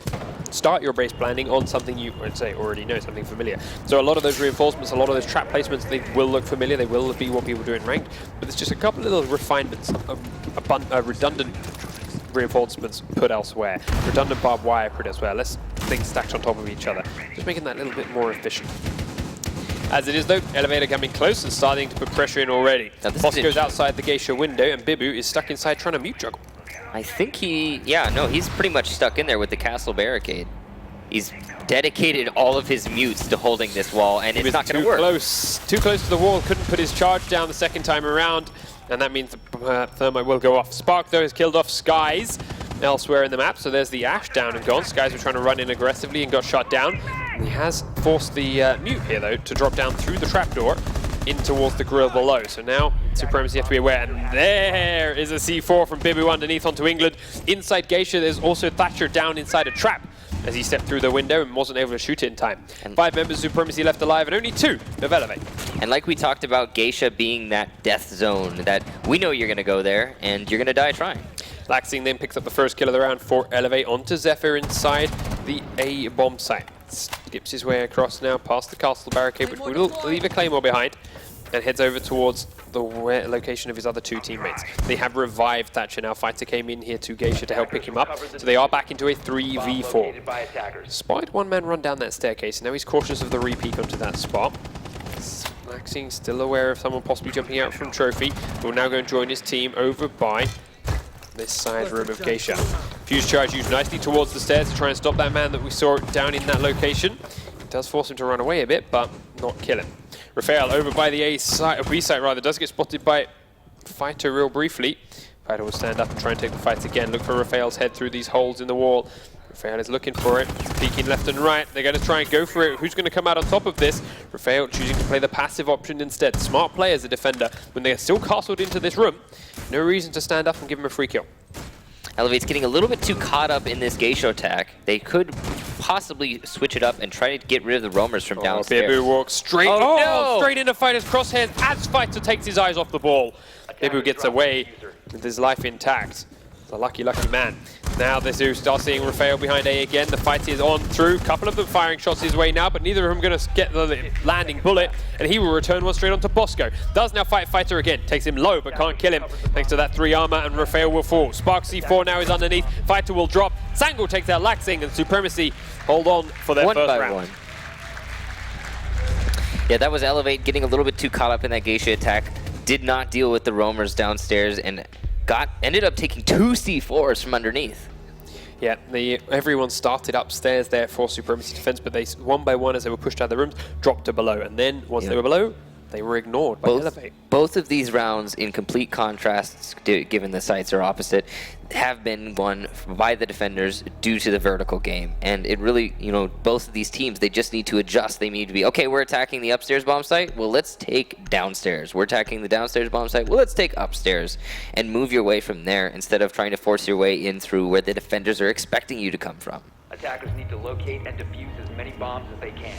start your base planning on something you, I'd say, already know, something familiar. So a lot of those reinforcements, a lot of those trap placements, they will look familiar, they will be what people do in ranked, but there's just a couple of little refinements, redundant reinforcements put elsewhere, redundant barbed wire put elsewhere, less things stacked on top of each other, just making that a little bit more efficient. As it is though, Elevator coming close and starting to put pressure in already. Boss goes outside the geisha window and Bibu is stuck inside trying to mute juggle. I think he's pretty much stuck in there with the castle barricade. He's dedicated all of his mutes to holding this wall, and it's not going to work. Too close to the wall, couldn't put his charge down the second time around, and that means the thermite will go off. Spark, though, has killed off Skies elsewhere in the map, so there's the Ash down and gone. Skies were trying to run in aggressively and got shot down. He has forced the mute here, though, to drop down through the trapdoor in towards the grill below. So now Supremacy have to be aware, and there is a C4 from Bibu underneath onto England. Inside Geisha, there's also Thatcher down inside a trap as he stepped through the window and wasn't able to shoot it in time. And 5 members of Supremacy left alive, and only 2 of Elevate. And like we talked about Geisha being that death zone, that we know you're going to go there, and you're going to die trying. Laxing then picks up the first kill of the round for Elevate onto Zephyr inside the A bomb site. Skips his way across now past the castle barricade, which will leave a claymore behind, and heads over towards the location of his other 2 teammates. They have revived Thatcher now. Fighter came in here to Geisha to help pick him up, so they are back into a 3v4. Spied one man run down that staircase, and now he's cautious of the repeat onto that spot. Laxing still aware of someone possibly jumping out from Trophy, who will now go and join his team over by this side room of Geisha. Fuse charge used nicely towards the stairs to try and stop that man that we saw down in that location. It does force him to run away a bit, but not kill him. Raphael over by the B site rather, does get spotted by Fighter real briefly. Fighter will stand up and try and take the fight again. Look for Raphael's head through these holes in the wall. Raphael is looking for it. He's peeking left and right. They're going to try and go for it. Who's going to come out on top of this? Raphael choosing to play the passive option instead. Smart play as a defender. When they are still castled into this room, no reason to stand up and give him a free kill. Elevate's getting a little bit too caught up in this Geisha attack. They could possibly switch it up and try to get rid of the roamers from downstairs. Bibu walks straight, straight into Fighter's crosshairs as Fighter takes his eyes off the ball. Bibu gets away with his life intact. He's a lucky, lucky man. Now this is start seeing Rafael behind A again. The fight is on through. Couple of them firing shots his way now, but neither of them going to get the landing bullet, and he will return one straight onto Bosco. Does now fight Fighter again. Takes him low, but can't kill him thanks to that 3 armor, and Rafael will fall. Spark C4 now is underneath. Fighter will drop. Sangul takes out Laxing, and Supremacy hold on for their first round. 1 by 1. Yeah, that was Elevate getting a little bit too caught up in that geisha attack. Did not deal with the roamers downstairs and ended up taking 2 C4s from underneath. Yeah, everyone started upstairs there for Supremacy defense, but they, one by one, as they were pushed out of the rooms, dropped to below. And then, once they were below, they were ignored by Elevate. Both of these rounds, in complete contrast, given the sites are opposite, have been won by the defenders due to the vertical game. And it really, you know, both of these teams, they just need to adjust. They need to be, okay, we're attacking the upstairs bomb site. Well, let's take downstairs. We're attacking the downstairs bomb site. Well, let's take upstairs and move your way from there instead of trying to force your way in through where the defenders are expecting you to come from. Attackers need to locate and defuse as many bombs as they can.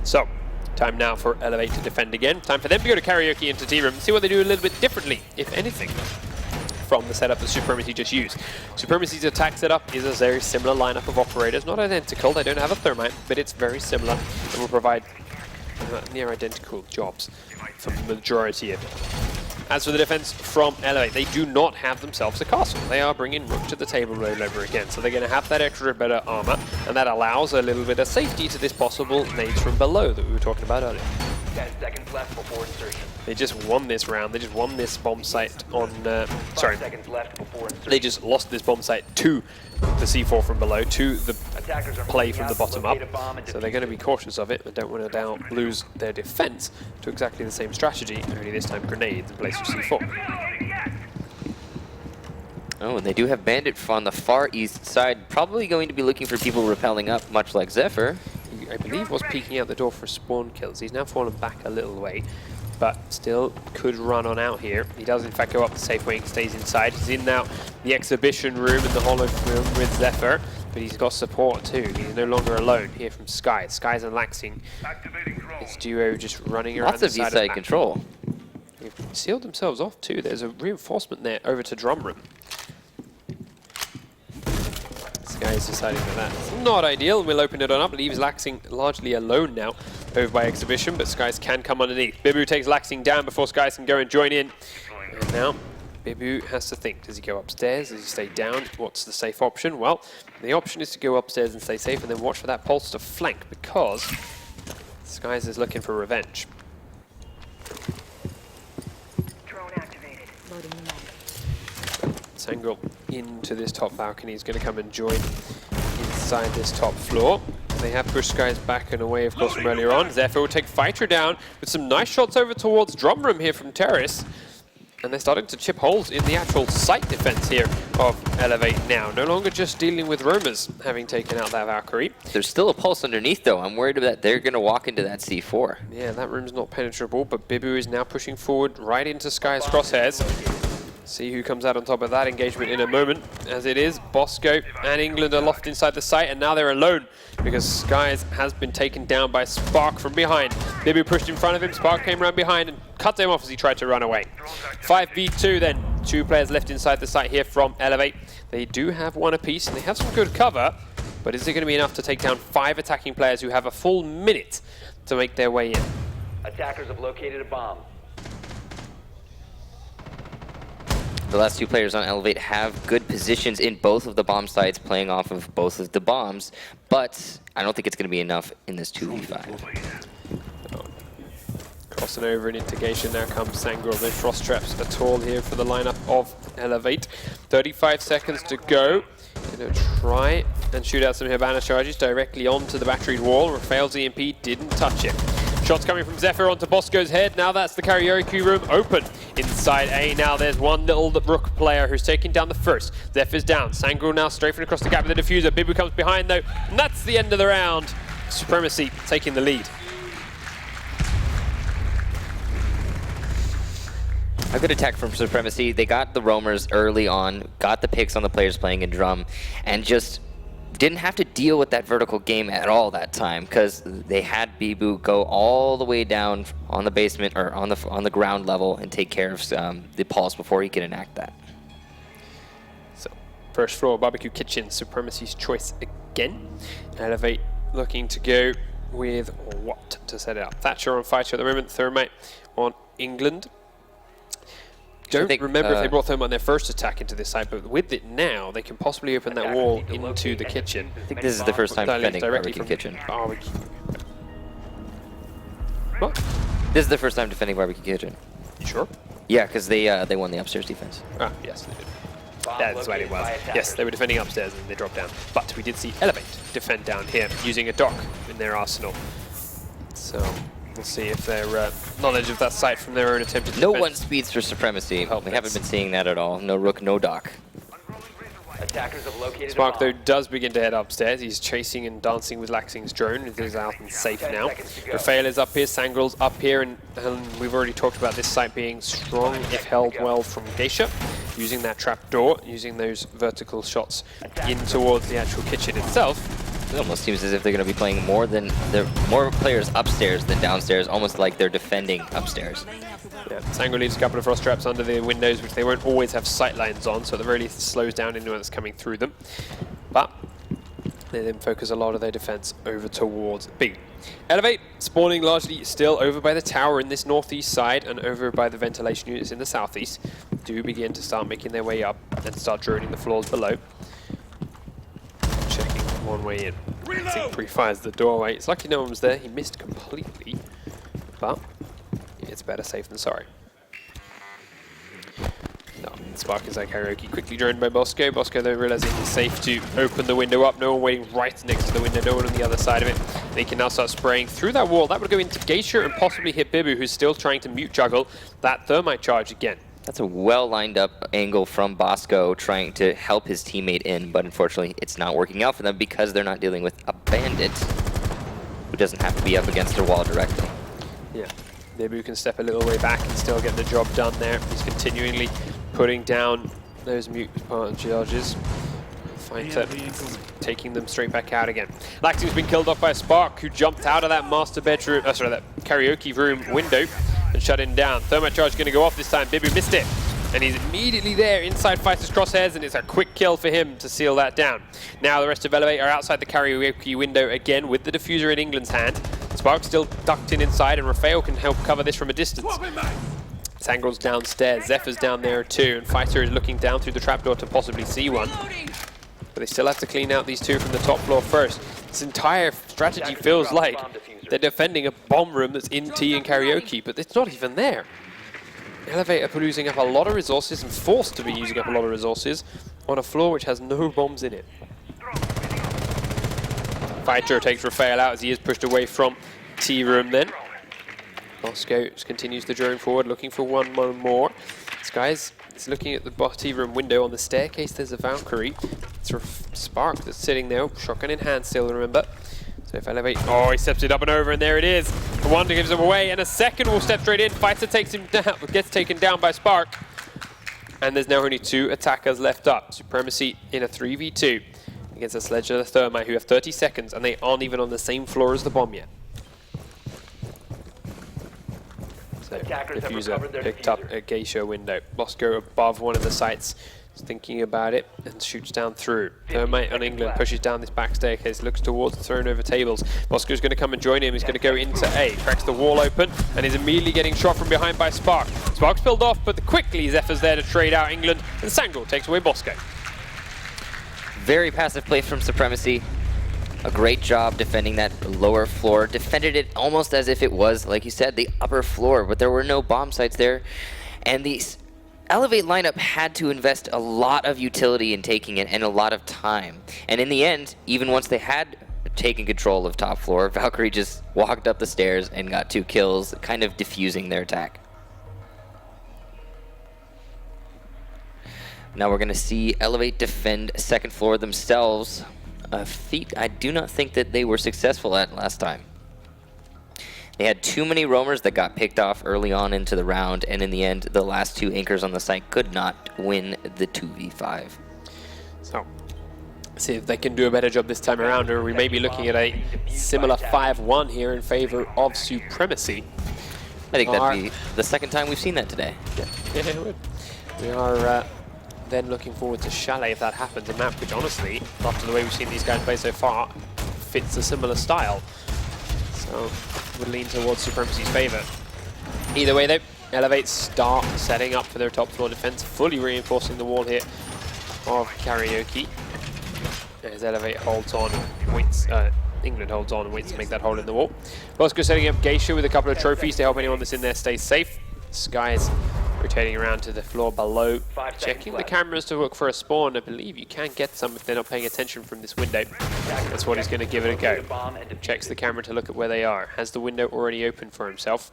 So, time now for Elevate to defend again. Time for them to go to karaoke into T-room and see what they do a little bit differently, if anything, from the setup that Supremacy just used. Supremacy's attack setup is a very similar lineup of operators. Not identical, they don't have a thermite, but it's very similar and will provide near identical jobs for the majority of it. As for the defense from Elevate, they do not have themselves a castle. They are bringing Rook to the table roll over again, so they're going to have that extra better armor, and that allows a little bit of safety to this possible nades from below that we were talking about earlier. 10 seconds left before insertion. They just won this round. They just won this bomb site on... 5 seconds left before insertion. They just lost this bomb site to the C4 from below, to the play from the bottom up. So they're going to be cautious of it, but don't want to lose their defense to exactly the same strategy, only this time grenades in place of C4. Oh, and they do have Bandit on the far east side, probably going to be looking for people rappelling up, much like Zephyr. I believe was peeking out the door for spawn kills. He's now fallen back a little way, but still could run on out here. He does in fact go up the safe way and stays inside. He's in now the exhibition room in the hollow room with Zephyr, but he's got support too. He's no longer alone here from Sky. Sky's and Laxing. It's duo just running around. Lots of east side control. They've sealed themselves off too. There's a reinforcement there over to drum room. Sky is deciding that that's not ideal. We'll open it on up. Leaves Laxing largely alone now over by exhibition, but Skies can come underneath. Bibu takes Laxing down before Skies can go and join in. And now Bibu has to think. Does he go upstairs? Does he stay down? What's the safe option? Well, the option is to go upstairs and stay safe and then watch for that pulse to flank, because Skies is looking for revenge. Drone activated. Loading the map. Sangul into this top balcony. He's going to come and join inside this top floor. They have pushed Skies back and away, of course, from earlier on. Zephyr will take Fighter down with some nice shots over towards drum room here from Terrace. And they're starting to chip holes in the actual site defense here of Elevate now. No longer just dealing with roamers, having taken out that Valkyrie. There's still a pulse underneath, though. I'm worried that they're going to walk into that C4. Yeah, that room's not penetrable, but Bibu is now pushing forward right into Sky's crosshairs. See who comes out on top of that engagement in a moment. As it is, Bosco and England are locked inside the site, and now they're alone because Skies has been taken down by Spark from behind. Bibu pushed in front of him, Spark came around behind and cut him off as he tried to run away. 5v2 then, 2 players left inside the site here from Elevate. They do have one apiece and they have some good cover, but is it going to be enough to take down 5 attacking players who have a full minute to make their way in? Attackers have located a bomb. The last 2 players on Elevate have good positions in both of the bomb sites, playing off of both of the bombs, but I don't think it's going to be enough in this 2v5. Crossing over in integration, now comes Sangul. No frost traps at all here for the lineup of Elevate. 35 seconds to go. Gonna try and shoot out some Hibana charges directly onto the batteried wall. Rafael's EMP didn't touch it. Shots coming from Zephyr onto Bosco's head. Now that's the karaoke room open. Inside A now there's one little Rook player who's taking down the first. Zephyr's down. Sangul now strafing across the gap with the diffuser. Bibu comes behind though, and that's the end of the round. Supremacy taking the lead. A good attack from Supremacy. They got the roamers early on, got the picks on the players playing in drum, and just didn't have to deal with that vertical game at all that time, because they had Bibu go all the way down on the basement or on the ground level and take care of the pulse before he could enact that. So First floor, barbecue kitchen, Supremacy's choice again. Elevate looking to go with what to set it up? Thatcher on Fighter at the moment, Thermite on England. Don't remember if they brought Thermite on their first attack into this site, but with it now, they can possibly open that wall into the kitchen. I think this is the first time defending barbecue kitchen. Barbecue. What? This is the first time defending barbecue kitchen. You sure? Yeah, because they won the upstairs defense. Ah, yes, they did. That's what it was. Yes, they were defending upstairs and they dropped down. But we did see Elevate defend down here using a dock in their arsenal. So we'll see if their knowledge of that site from their own attempted defense. No one speeds for Supremacy. We haven't been seeing that at all. No rook, no dock. Attackers have located Spark, though, does begin to head upstairs. He's chasing and dancing with Laxing's drone. It is out and safe now. Rafael is up here, Sangrel's up here, and we've already talked about this site being strong if held well from Geisha. Using that trap door, using those vertical shots in towards the actual kitchen itself. It almost seems as if they're going to be playing more players upstairs than downstairs, almost like they're defending upstairs. Yeah, Sangre leaves a couple of frost traps under the windows, which they won't always have sight lines on, so at the very least it slows down anyone that's coming through them. But they then focus a lot of their defense over towards B. Elevate, spawning largely still over by the tower in this northeast side and over by the ventilation units in the southeast, do begin to start making their way up and start droning the floors below. Checking one way in. Zing pre-fires the doorway. It's lucky no one was there. He missed completely, but it's better safe than sorry. No, Spark is like karaoke, quickly droned by Bosco. Bosco, though, realizing he's safe to open the window up. No one waiting right next to the window, no one on the other side of it. They can now start spraying through that wall. That would go into Geisha and possibly hit Bibu, who's still trying to mute juggle that thermite charge again. That's a well lined up angle from Bosco trying to help his teammate in, but unfortunately it's not working out for them because they're not dealing with a bandit who doesn't have to be up against their wall directly. Yeah, Bibu can step a little way back and still get the job done there. He's continually putting down those mute charges. Fighter taking them straight back out again. Laxing's been killed off by Spark, who jumped out of that master bedroom, that karaoke room window and shut him down. Thermite charge going to go off this time. Bibu missed it, and he's immediately there inside Fighter's crosshairs, and it's a quick kill for him to seal that down. Now the rest of Elevate are outside the karaoke window again with the diffuser in England's hand. Spark still ducked in inside, and Rafael can help cover this from a distance. Sangrel's downstairs, Zephyr's down there too, and Fighter is looking down through the trapdoor to possibly see one. But they still have to clean out these two from the top floor first. This entire strategy feels like they're defending a bomb room that's in tea and karaoke, but it's not even there. Elevate are losing up a lot of resources and forced to be using up a lot of resources on a floor which has no bombs in it. Fighter takes Rafael out as he is pushed away from T-room then. Bosco just continues the drone forward, looking for one more. Skies is looking at the T-room window. On the staircase there's a Valkyrie. It's a Spark that's sitting there, shotgun in hand still, remember. So if Elevate, oh, he steps it up and over, and there it is. The one gives him away, and a second will step straight in. Fighter takes him down, gets taken down by Spark. And there's now only 2 attackers left up. Supremacy in a 3v2 against a Sledge and a Thermite, who have 30 seconds, and they aren't even on the same floor as the bomb yet. So, diffuser picked up a Geisha window. Bosco above one of the sites, thinking about it, and shoots down through. Thermite on England pushes down this back staircase, looks towards the thrown over tables. Bosco's going to come and join him. He's going to go into A, cracks the wall open, and is immediately getting shot from behind by Spark. Spark's pulled off, but quickly Zephyr's there to trade out England, and Sangrel takes away Bosco. Very passive play from Supremacy. A great job defending that lower floor. Defended it almost as if it was, like you said, the upper floor, but there were no bomb sites there. And the Elevate lineup had to invest a lot of utility in taking it and a lot of time. And in the end, even once they had taken control of top floor, Valkyrie just walked up the stairs and got 2 kills, kind of diffusing their attack. Now we're going to see Elevate defend second floor themselves. A feat I do not think that they were successful at last time. They had too many roamers that got picked off early on into the round, and in the end, the last 2 anchors on the site could not win the 2v5. So, see if they can do a better job this time around, or we may be looking at a similar 5-1 here in favor of Supremacy. I think that'd be the second time we've seen that today. Yeah, it would. We are then looking forward to Chalet if that happens. A map which, honestly, after the way we've seen these guys play so far, fits a similar style. So, would lean towards Supremacy's favor. Either way, though, Elevate start setting up for their top floor defense, fully reinforcing the wall here of Karaoke. As Elevate holds on, waits, England holds on and waits to make that hole in the wall. Bosco setting up Geisha with a couple of trophies to help anyone that's in there stay safe. Sky's rotating around to the floor below, checking the cameras to look for a spawn. I believe you can get some if they're not paying attention from this window. That's what he's going to give it a go. Checks the camera to look at where they are. Has the window already open for himself.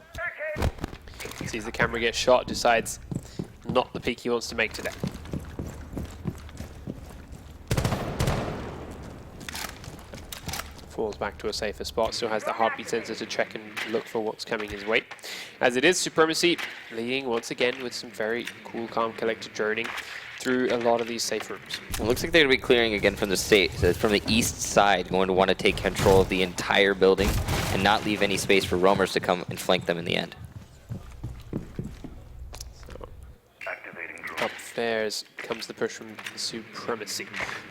Sees the camera get shot, decides not the peek he wants to make today. Falls back to a safer spot, still has the heartbeat sensor to check and look for what's coming his way. As it is, Supremacy leading once again with some very cool, calm, collected droning through a lot of these safe rooms. It looks like they're going to be clearing again from the east side, going to want to take control of the entire building and not leave any space for roamers to come and flank them in the end. Upstairs comes the push from Supremacy.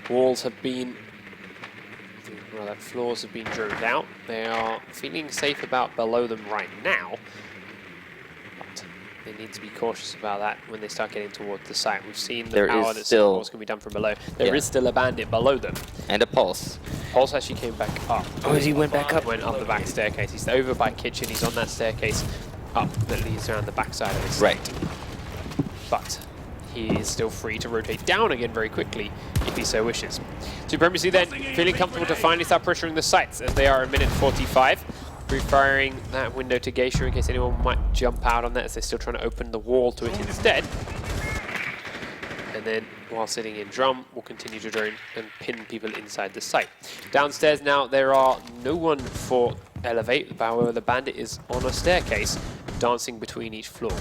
Walls have been, well, that floors have been droned out. They are feeling safe about below them right now, but they need to be cautious about that when they start getting towards the site. We've seen the power that supports can be done from below. There is still a bandit below them. And a Pulse. Pulse actually came back up. Oh, he went back up? Went up the back staircase. He's over by kitchen. He's on that staircase up that leads around the back side of his site. Right. But he is still free to rotate down again very quickly if he so wishes. Supremacy then feeling comfortable to finally start pressuring the sites as they are a minute 45. Refiring that window to Geisha in case anyone might jump out on that as they're still trying to open the wall to it instead. And then while sitting in drum, we'll continue to drone and pin people inside the site. Downstairs now, there are no one for Elevate. However, the bandit is on a staircase dancing between each floor.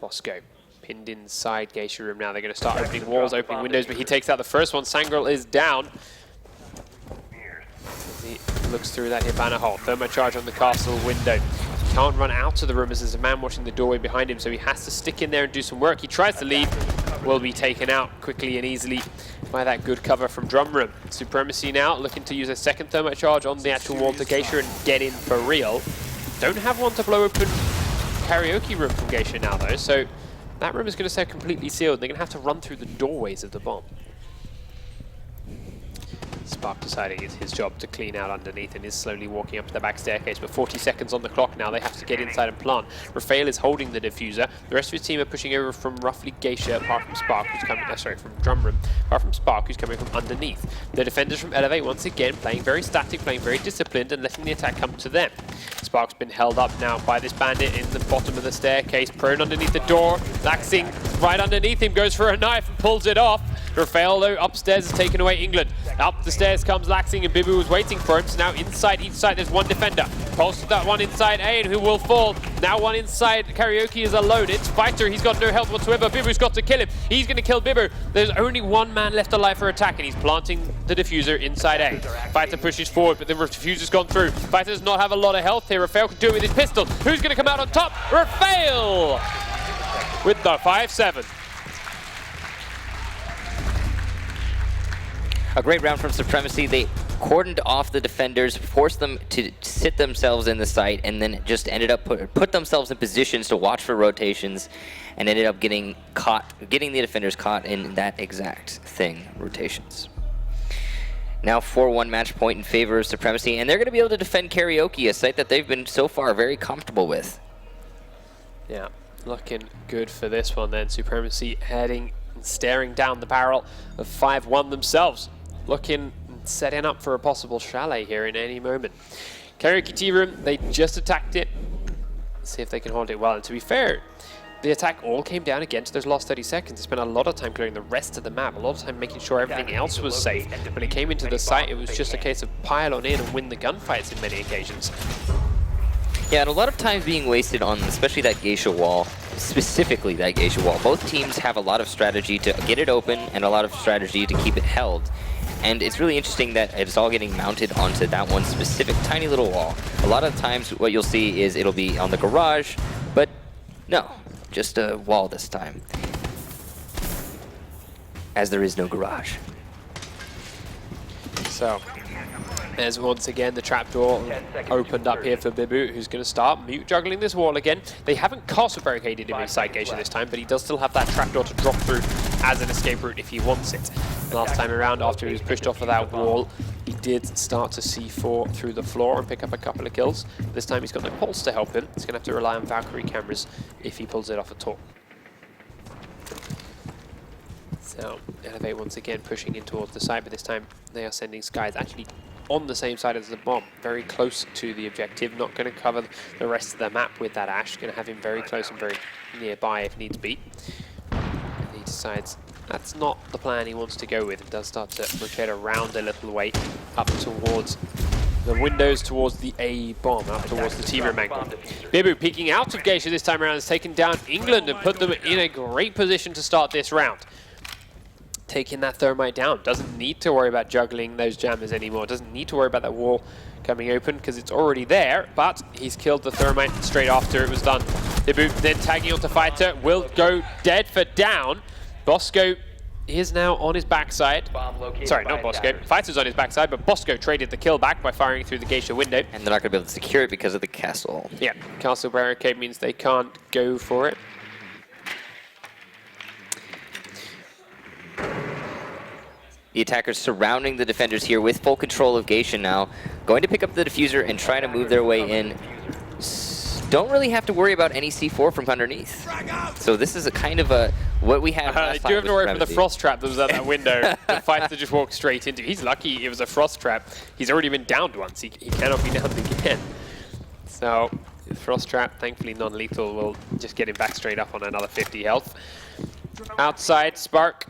Bosco pinned inside Geisha room now. They're going to start opening walls, opening windows, but he takes out the first one. Sangrel is down. He looks through that Hibana hole. Thermocharge on the castle window. He can't run out of the room as there's a man watching the doorway behind him, so he has to stick in there and do some work. He tries to leave, will be taken out quickly and easily by that good cover from drum room. Supremacy now looking to use a second thermocharge on the actual wall to Geisha and get in for real. Don't have one to blow open Karaoke room from Geisha now though, so that room is going to stay completely sealed. They're going to have to run through the doorways of the bomb. Spark deciding it's his job to clean out underneath and is slowly walking up the back staircase, but 40 seconds on the clock now. They have to get inside and plant. Rafael is holding the diffuser. The rest of his team are pushing over from roughly Geisha, apart from Spark, who's coming, from drum room, apart from Spark, who's coming from underneath. The defenders from Elevate, once again, playing very static, playing very disciplined, and letting the attack come to them. Spark's been held up now by this bandit in the bottom of the staircase, prone underneath the door. Laxing right underneath him, goes for a knife and pulls it off. Rafael, though, upstairs has taken away England. Up the stairs comes Laxing, and Bibu was waiting for him. So now inside each side, there's one defender. Pulse that one inside A, and who will fall. Now one inside Karaoke is alone. It's Fighter. He's got no health whatsoever. Bibu's got to kill him. He's going to kill Bibu. There's only one man left alive for attack, and he's planting the diffuser inside A. Fighter pushes forward, but the diffuser's gone through. Fighter does not have a lot of health here. Rafael can do it with his pistol. Who's going to come out on top? Rafael with the 5-7. A great round from Supremacy. They cordoned off the defenders, forced them to sit themselves in the site, and then just ended up put themselves in positions to watch for rotations, and ended up getting the defenders caught in that exact thing, rotations. Now 4-1 match point in favor of Supremacy, and they're going to be able to defend Karaoke, a site that they've been so far very comfortable with. Yeah, looking good for this one then. Supremacy heading and staring down the barrel of 5-1 themselves. Looking and setting up for a possible Chalet here in any moment. Karaoke T-room, they just attacked it. Let's see if they can hold it well. And to be fair, the attack all came down again to those last 30 seconds. They spent a lot of time clearing the rest of the map, a lot of time making sure everything else was safe. When it came into the site, it was just a case of pile on in and win the gunfights in many occasions. Yeah, and a lot of time being wasted on especially that Geisha wall, specifically that Geisha wall. Both teams have a lot of strategy to get it open and a lot of strategy to keep it held. And it's really interesting that it's all getting mounted onto that one specific tiny little wall. A lot of times what you'll see is it'll be on the garage, but no, just a wall this time. as there is no garage. So, there's once again the trapdoor opened up here for Bibu, who's going to start mute juggling this wall again. They haven't castle barricaded him inside Geisha this time, but he does still have that trapdoor to drop through as an escape route if he wants it. Last time around, after he was pushed off of that wall, he did start to C4 through the floor and pick up a couple of kills. This time he's got no pulse to help him. He's going to have to rely on Valkyrie cameras if he pulls it off at all. So, Elevate once again pushing in towards the side, but this time they are sending Skies actually on the same side as the bomb, very close to the objective, not going to cover the rest of the map with that Ash, going to have him very close and very nearby if needs be. And he decides that's not the plan he wants to go with, and does start to rotate around a little way up towards the windows, towards the A bomb, up towards the T-room angle. Bibu peeking out of Geisha this time around has taken down England and put them in a great position to start this round. Taking that thermite down, doesn't need to worry about juggling those jammers anymore, doesn't need to worry about that wall coming open because it's already there, but he's killed the thermite straight after it was done. Bibu then tagging onto Fighter, will go dead for down. Bosco is now on his backside. Sorry, not Bosco. Fighter's on his backside, but Bosco traded the kill back by firing through the Geisha window. And they're not going to be able to secure it because of the castle. Yeah, castle barricade means they can't go for it. The attackers surrounding the defenders here with full control of Geisha now. Going to pick up the diffuser and try to move their way in. Don't really have to worry about any C4 from underneath. So this is a kind of a what we had last They time do have with to worry for the Supremacy. frost trap that was at that window. The Fighter just walked straight into. He's lucky it was a frost trap. He's already been downed once. He cannot be downed again. So the frost trap, thankfully non-lethal, will just get him back straight up on another 50 health. Outside, Spark.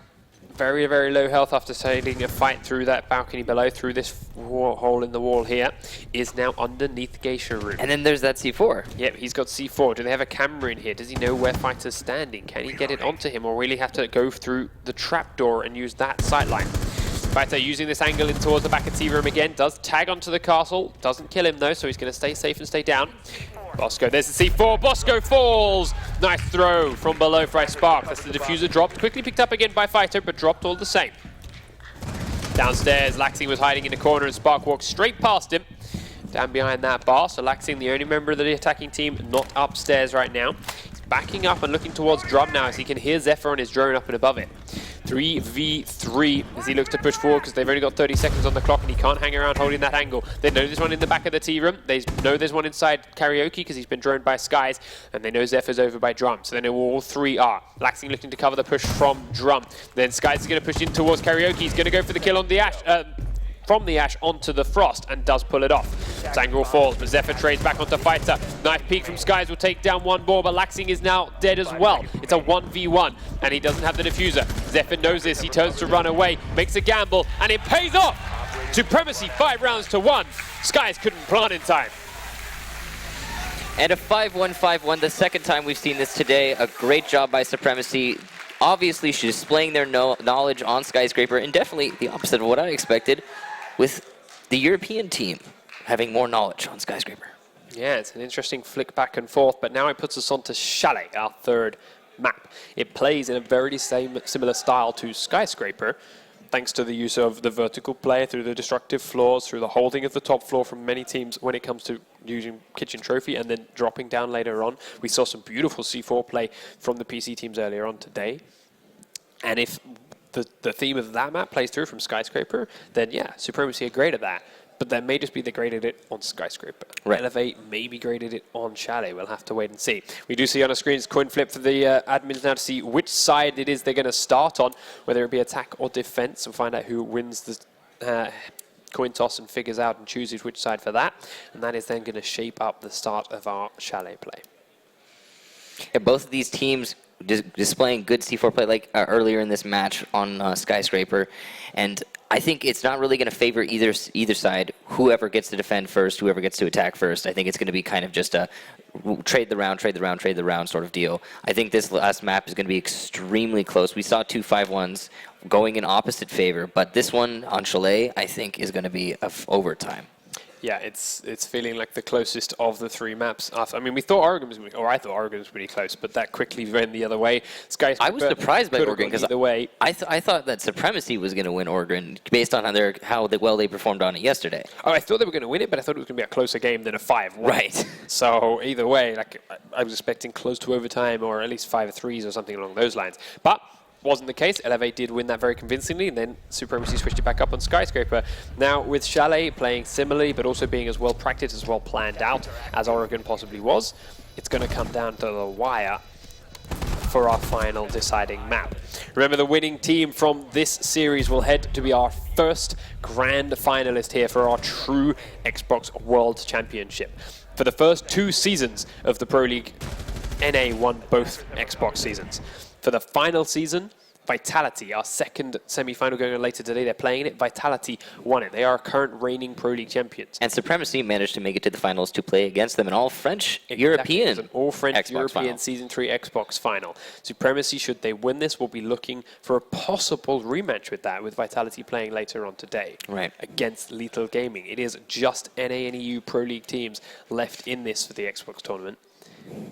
Very, very low health after sailing a fight through that balcony below, through this hole in the wall here, is now underneath Geisha room. And then there's that C4. Yep, he's got C4. Do they have a camera in here? Does he know where Fighter's standing? Can he get it onto him, or really have to go through the trapdoor and use that sightline? Fighter using this angle in towards the back of T-room again, does tag onto the castle, doesn't kill him though, so he's going to stay safe and stay down. Bosco, there's the C4, Bosco falls! Nice throw from below by Spark. That's the diffuser dropped, quickly picked up again by Fighter, but dropped all the same. Downstairs, Laxing was hiding in the corner and Spark walked straight past him. Down behind that bar, so Laxing, the only member of the attacking team, not upstairs right now. He's backing up and looking towards Drum now as he can hear Zephyr on his drone up and above it. 3v3 as he looks to push forward because they've only got 30 seconds on the clock and he can't hang around holding that angle. They know there's one in the back of the T-room. They know there's one inside Karaoke because he's been droned by Skies, and they know Zephyr's over by Drum, so they know all three are. Laxing looking to cover the push from Drum. Then Skies is going to push in towards Karaoke. He's going to go for the kill on the Ash. From the Ash onto the Frost and does pull it off. Sangreal falls, but Zephyr trades back onto Fighter. Nice peek from Skies will take down one more, but Laxing is now dead as well. It's a 1v1, and he doesn't have the diffuser. Zephyr knows this, he turns to run away, makes a gamble, and it pays off! Supremacy 5 rounds to 1. Skies couldn't plant in time. And a 5-1-5-1, the second time we've seen this today. A great job by Supremacy. Obviously, she's displaying their knowledge on Skyscraper, and definitely the opposite of what I expected, with the European team having more knowledge on Skyscraper. Yeah, it's an interesting flick back and forth, but now it puts us onto Chalet, our third map. It plays in a very similar style to Skyscraper, thanks to the use of the vertical play through the destructive floors, through the holding of the top floor from many teams when it comes to using Kitchen Trophy and then dropping down later on. We saw some beautiful C4 play from the PC teams earlier on today. And if the theme of that map plays through from Skyscraper, then yeah, Supremacy are great at that. But they may just be the great at it on Skyscraper. Right. Elevate may be great at it on Chalet. We'll have to wait and see. We do see on our screens coin flip for the admins now to see which side it is they're going to start on, whether it be attack or defense, and find out who wins the coin toss and figures out and chooses which side for that. And that is then going to shape up the start of our Chalet play. Yeah, both of these teams displaying good C4 play like earlier in this match on Skyscraper, and I think it's not really going to favor either side. Whoever gets to defend first, whoever gets to attack first. I think it's going to be kind of just a trade the round sort of deal. I think this last map is going to be extremely close. We saw 2 5-1s going in opposite favor, but this one on Chalet, I think, is going to be of overtime. Yeah, it's feeling like the closest of the three maps. I mean, we thought Oregon was, or I thought Oregon was pretty close, but that quickly went the other way. Skyscraper I was surprised by Oregon because I thought that Supremacy was going to win Oregon based on how well they performed on it yesterday. Oh, I thought they were going to win it, but I thought it was going to be a closer game than a 5-1. Right. So either way, like I was expecting close to overtime or at least 5-3s or something along those lines. But wasn't the case. Elevate did win that very convincingly, and then Supremacy switched it back up on Skyscraper. Now, with Chalet playing similarly, but also being as well practiced, as well planned out as Oregon possibly was, it's going to come down to the wire for our final deciding map. Remember, the winning team from this series will head to be our first grand finalist here for our true Xbox World Championship. For the first 2 seasons of the Pro League, NA won both Xbox seasons. For the final season, Vitality, our second semi-final going on later today, they're playing it. Vitality won it. They are current reigning Pro League champions. And Supremacy managed to make it to the finals to play against them in all French, European, it's an all-French Xbox European final. Season 3 Xbox final. Supremacy, should they win this, will be looking for a possible rematch with that, with Vitality playing later on today. Right. Against Lethal Gaming. It is just NA and EU Pro League teams left in this for the Xbox tournament.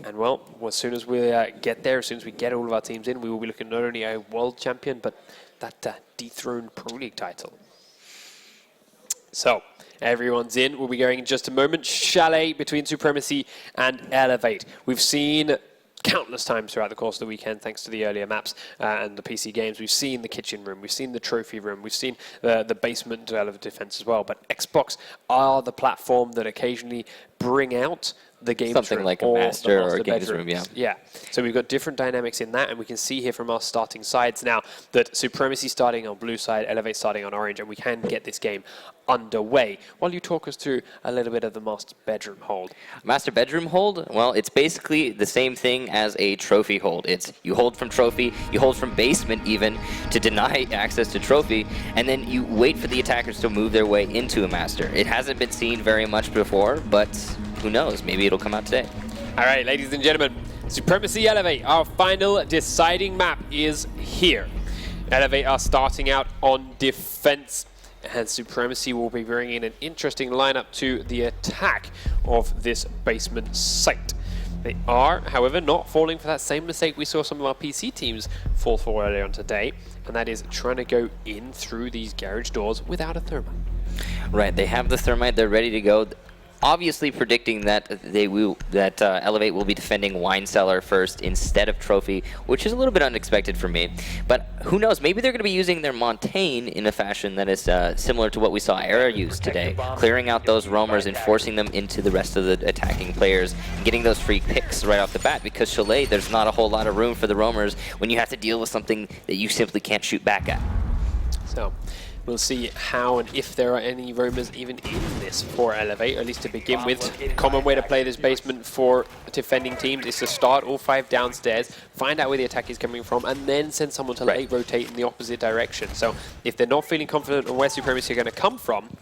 And well, as soon as we get there, as soon as we get all of our teams in, we will be looking not only at a world champion, but that dethroned Pro League title. So, everyone's in. We'll be going in just a moment. Chalet between Supremacy and Elevate. We've seen countless times throughout the course of the weekend, thanks to the earlier maps and the PC games. We've seen the kitchen room, we've seen the trophy room, we've seen the basement duel of defense as well. But Xbox are the platform that occasionally bring out the games Something room like a or master the or a games room, yeah. Yeah, so we've got different dynamics in that, and we can see here from our starting sides now that Supremacy starting on blue side, Elevate starting on orange, and we can get this game underway. While you talk us through a little bit of the master bedroom hold. Master bedroom hold? Well, it's basically the same thing as a trophy hold. It's you hold from trophy, you hold from basement even to deny access to trophy, and then you wait for the attackers to move their way into a master. It hasn't been seen very much before, but who knows? Maybe it'll come out today. All right, ladies and gentlemen, Supremacy Elevate, our final deciding map is here. Elevate are starting out on defense, and Supremacy will be bringing an interesting lineup to the attack of this basement site. They are, however, not falling for that same mistake we saw some of our PC teams fall for earlier on today, and that is trying to go in through these garage doors without a thermite. Right, they have the thermite, they're ready to go. Obviously predicting that Elevate will be defending Wine Cellar first instead of Trophy, which is a little bit unexpected for me. But who knows, maybe they're going to be using their Montaigne in a fashion that is similar to what we saw Era use today, clearing out those roamers and forcing them into the rest of the attacking players, and getting those free picks right off the bat, because Chalet, there's not a whole lot of room for the roamers when you have to deal with something that you simply can't shoot back at. So we'll see how and if there are any roamers even in this for Elevate, or at least to begin with. Common way to play this basement for defending teams is to start all 5 downstairs, find out where the attack is coming from, and then send someone to late rotate in the opposite direction. So if they're not feeling confident on where Supremacy are going to come from,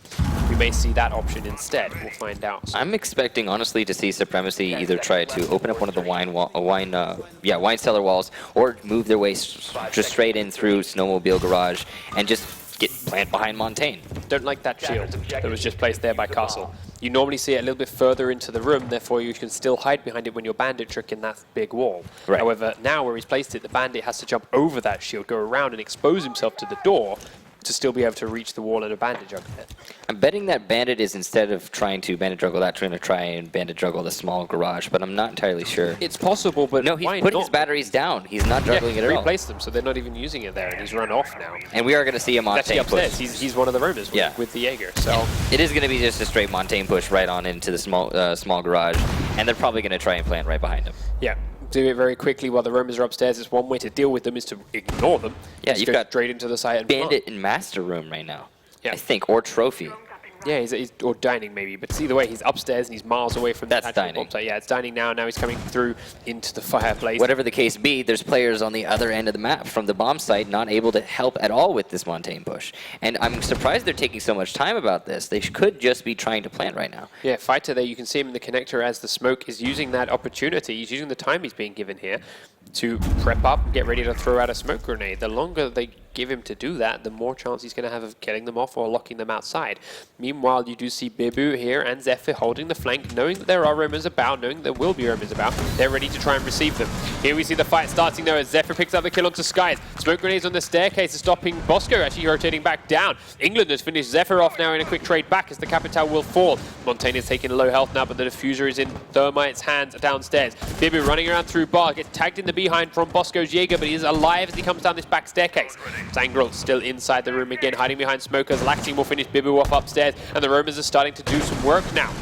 we may see that option instead. We'll find out. I'm expecting, honestly, to see Supremacy either try to open up one of the wine cellar walls, or move their way just straight in through Snowmobile Garage and just get plant behind Montaigne. Don't like that shield that was just placed there by Castle. You normally see it a little bit further into the room, therefore you can still hide behind it when you're bandit tricking that big wall. Right. However, now where he's placed it, the bandit has to jump over that shield, go around and expose himself to the door to still be able to reach the wall and a bandit juggle it. I'm betting that Bandit is, instead of trying to bandit juggle that, trying to try and bandit juggle the small garage, but I'm not entirely sure. It's possible, but No, he's putting his batteries down. He's not juggling it at all. replaced them, so they're not even using it there, and he's run off now. And we are going to see a Actually Montaigne upstairs, push. he's one of the roamers Yeah. with the Jaeger, so... It is going to be just a straight Montaigne push right on into the small garage, and they're probably going to try and plant right behind him. Yeah, do it very quickly while the roamers are upstairs. It's one way to deal with them is to ignore them. Yeah, just you've go got straight into the site and Bandit in Master Room right now, Yeah. I think, or Trophy. Yeah, he's or dining maybe, but either way, he's upstairs and he's miles away from That's the actual dining. bomb site. Yeah, it's dining now. Now he's coming through into the fireplace. Whatever the case be, there's players on the other end of the map from the bomb site not able to help at all with this Montaigne push. And I'm surprised they're taking so much time about this. They could just be trying to plant right now. Yeah, Fighter there, you can see him in the connector as the smoke is using that opportunity. He's using the time he's being given here to prep up and get ready to throw out a smoke grenade. The longer they give him to do that, the more chance he's going to have of getting them off or locking them outside. Meanwhile, you do see Bibu here and Zephyr holding the flank, knowing that there are roamers about, knowing there will be roamers about. They're ready to try and receive them. Here we see the fight starting though as Zephyr picks up the kill onto Skies. Smoke grenades on the staircase is stopping Bosco, actually rotating back down. England has finished Zephyr off now in a quick trade back as the Capital will fall. Montaigne is taking low health now, but the diffuser is in Thermite's hands downstairs. Bibu running around through bar, gets tagged in the behind from Bosco's Jaeger, but he is alive as he comes down this back staircase. Zangrel still inside the room again, hiding behind smokers. Laxing will finish Bibu off upstairs, and the roamers are starting to do some work now.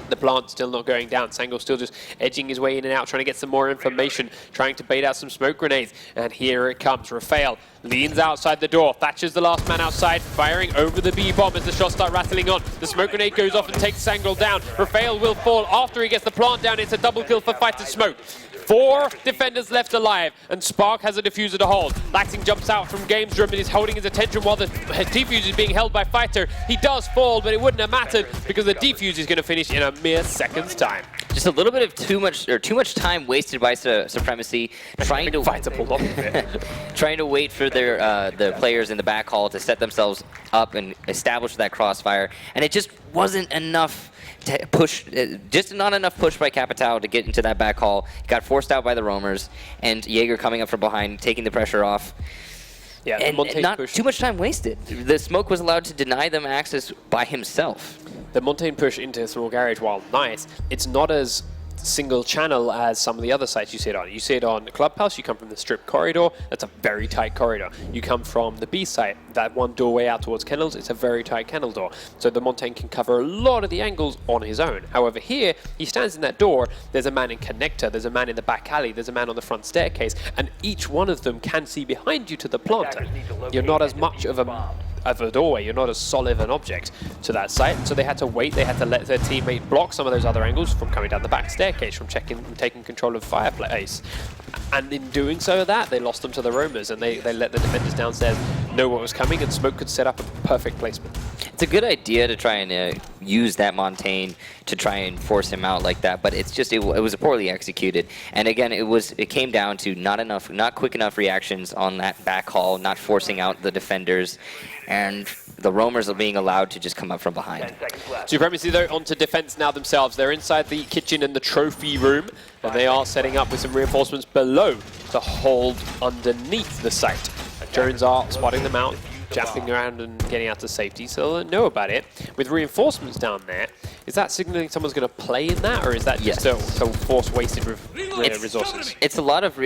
The plant still not going down. Sangol still just edging his way in and out, trying to get some more information, trying to bait out some smoke grenades. And here it comes. Rafael leans outside the door. Thatcher's the last man outside, firing over the B-bomb as the shots start rattling on. The smoke grenade goes off and takes Sangol down. Rafael will fall after he gets the plant down. It's a double kill for Fighter Smoke. 4 defenders left alive, and Spark has a diffuser to hold. Laxing jumps out from Games Room and is holding his attention while the defuse is being held by Fighter. He does fall, but it wouldn't have mattered because the defuse is going to finish in a mere second's time. Just a little bit of too much time wasted by Supremacy trying to Fighter pulled off of it. trying to wait for their the players in the back hall to set themselves up and establish that crossfire, and it just wasn't enough. Push, just not enough push by Capital to get into that back hall. Got forced out by the roamers, and Jaeger coming up from behind, taking the pressure off. Yeah, and not too much time wasted. The smoke was allowed to deny them access by himself. The Montaigne push into a small garage, while nice, it's not as single channel as some of the other sites you see it on. You see it on Clubhouse, you come from the strip corridor, that's a very tight corridor. You come from the B site, that one doorway out towards kennels, it's a very tight kennel door. So the Montaigne can cover a lot of the angles on his own. However, here, he stands in that door, there's a man in connector, there's a man in the back alley, there's a man on the front staircase, and each one of them can see behind you to the planter. You're not as much of a doorway, you're not as solid an object to that site, so they had to wait, they had to let their teammate block some of those other angles from coming down the back staircase, from taking control of fireplace. And in doing so they lost them to the roamers, and they let the defenders downstairs know what was coming, and Smoke could set up a perfect placement. It's a good idea to try and use that Montaigne to try and force him out like that, but it's just it was poorly executed. And again, it came down to not quick enough reactions on that back hall, not forcing out the defenders, and the roamers are being allowed to just come up from behind. Supremacy though onto defense now themselves. They're inside the kitchen and the trophy room, and they are setting up with some reinforcements below to hold underneath the site. Drones are spotting them out, jumping around and getting out to safety, so they'll know about it. With reinforcements down there, is that signaling someone's going to play in that, or is that just a force wasted resources? It's a lot of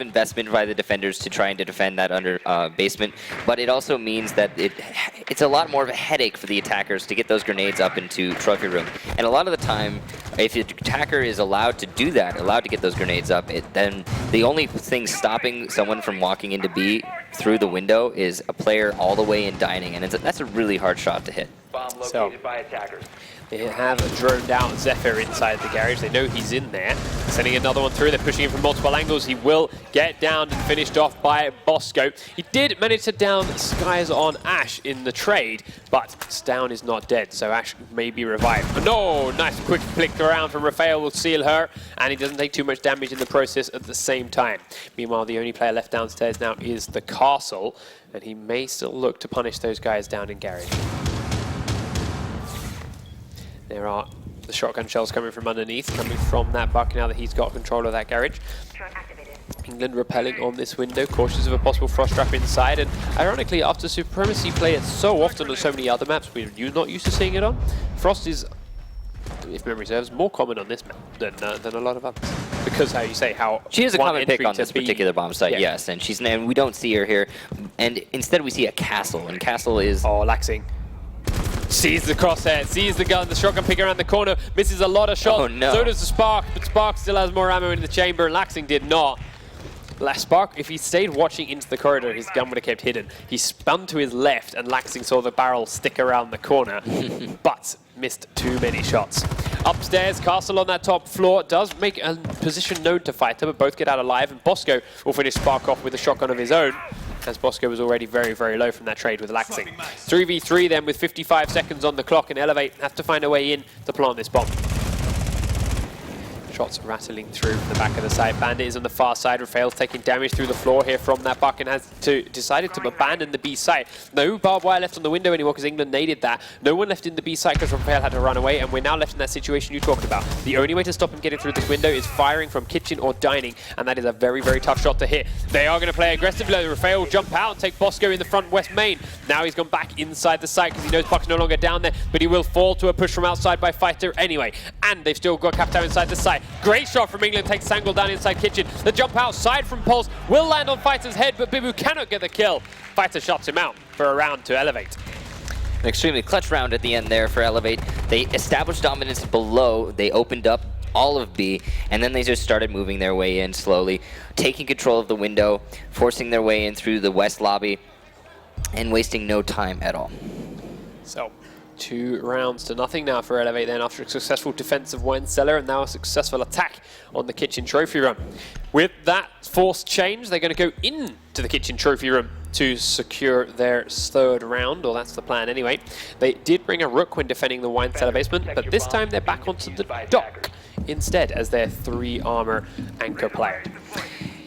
investment by the defenders to trying to defend that under basement, but it also means that it's a lot more of a headache for the attackers to get those grenades up into trophy room. And a lot of the time, if the attacker is allowed to do that, allowed to get those grenades up, then the only thing stopping someone from walking into B through the window is a player all the way in dining, and that's a really hard shot to hit. Bomb located by attackers. They have a drone down Zephyr inside the garage. They know he's in there. Sending another one through. They're pushing him from multiple angles. He will get down and finished off by Bosco. He did manage to down Skies on Ash in the trade, but Down is not dead, so Ash may be revived. No, nice quick flick around from Rafael will seal her, and he doesn't take too much damage in the process at the same time. Meanwhile, the only player left downstairs now is the Castle, and he may still look to punish those guys down in garage. There are the shotgun shells coming from underneath, coming from that buck now that he's got control of that garage. England repelling on this window, cautious of a possible frost trap inside, and ironically, after Supremacy play it so often on so many other maps we're not used to seeing it on, frost is, if memory serves, more common on this map than a lot of others. Because how you say how she is a common pick on this particular bomb site, yes, and we don't see her here, and instead we see a Castle, and Castle is Laxing. Sees the crosshair, sees the gun, the shotgun pick around the corner, misses a lot of shots. Oh, no. So does the Spark, but Spark still has more ammo in the chamber, and Laxing did not. Spark, if he stayed watching into the corridor, his gun would have kept hidden. He spun to his left, and Laxing saw the barrel stick around the corner, but missed too many shots. Upstairs, Castle on that top floor does make a position known to Fighter, but both get out alive, and Bosco will finish Spark off with a shotgun of his own, as Bosco was already very, very low from that trade with Laxing. 3v3 then with 55 seconds on the clock, and Elevate have to find a way in to plant this bomb. Shots rattling through from the back of the site. Bandit is on the far side. Rafael's taking damage through the floor here from that buck and has decided to abandon the B site. No barbed wire left on the window anymore because England naded that. No one left in the B site because Rafael had to run away, and we're now left in that situation you talked about. The only way to stop him getting through this window is firing from kitchen or dining, and that is a very, very tough shot to hit. They are going to play aggressively. Rafael will jump out and take Bosco in the front west main. Now he's gone back inside the site because he knows Puck's no longer down there, but he will fall to a push from outside by Fighter anyway. And they've still got Captao inside the site. Great shot from England, takes Sangle down inside kitchen. The jump outside from Pulse will land on Fighter's head, but Bibu cannot get the kill. Fighter shuts him out for a round to Elevate. An extremely clutch round at the end there for Elevate. They established dominance below. They opened up all of B, and then they just started moving their way in slowly, taking control of the window, forcing their way in through the west lobby, and wasting no time at all. So, 2 rounds to nothing now for Elevate then after a successful defense of Wine Cellar and now a successful attack on the kitchen trophy room. With that forced change, they're going to go into the kitchen trophy room to secure their 3rd round, or that's the plan anyway. They did bring a rook when defending the Wine Cellar basement, but this time they're back onto the dock instead as their 3 armor anchor player.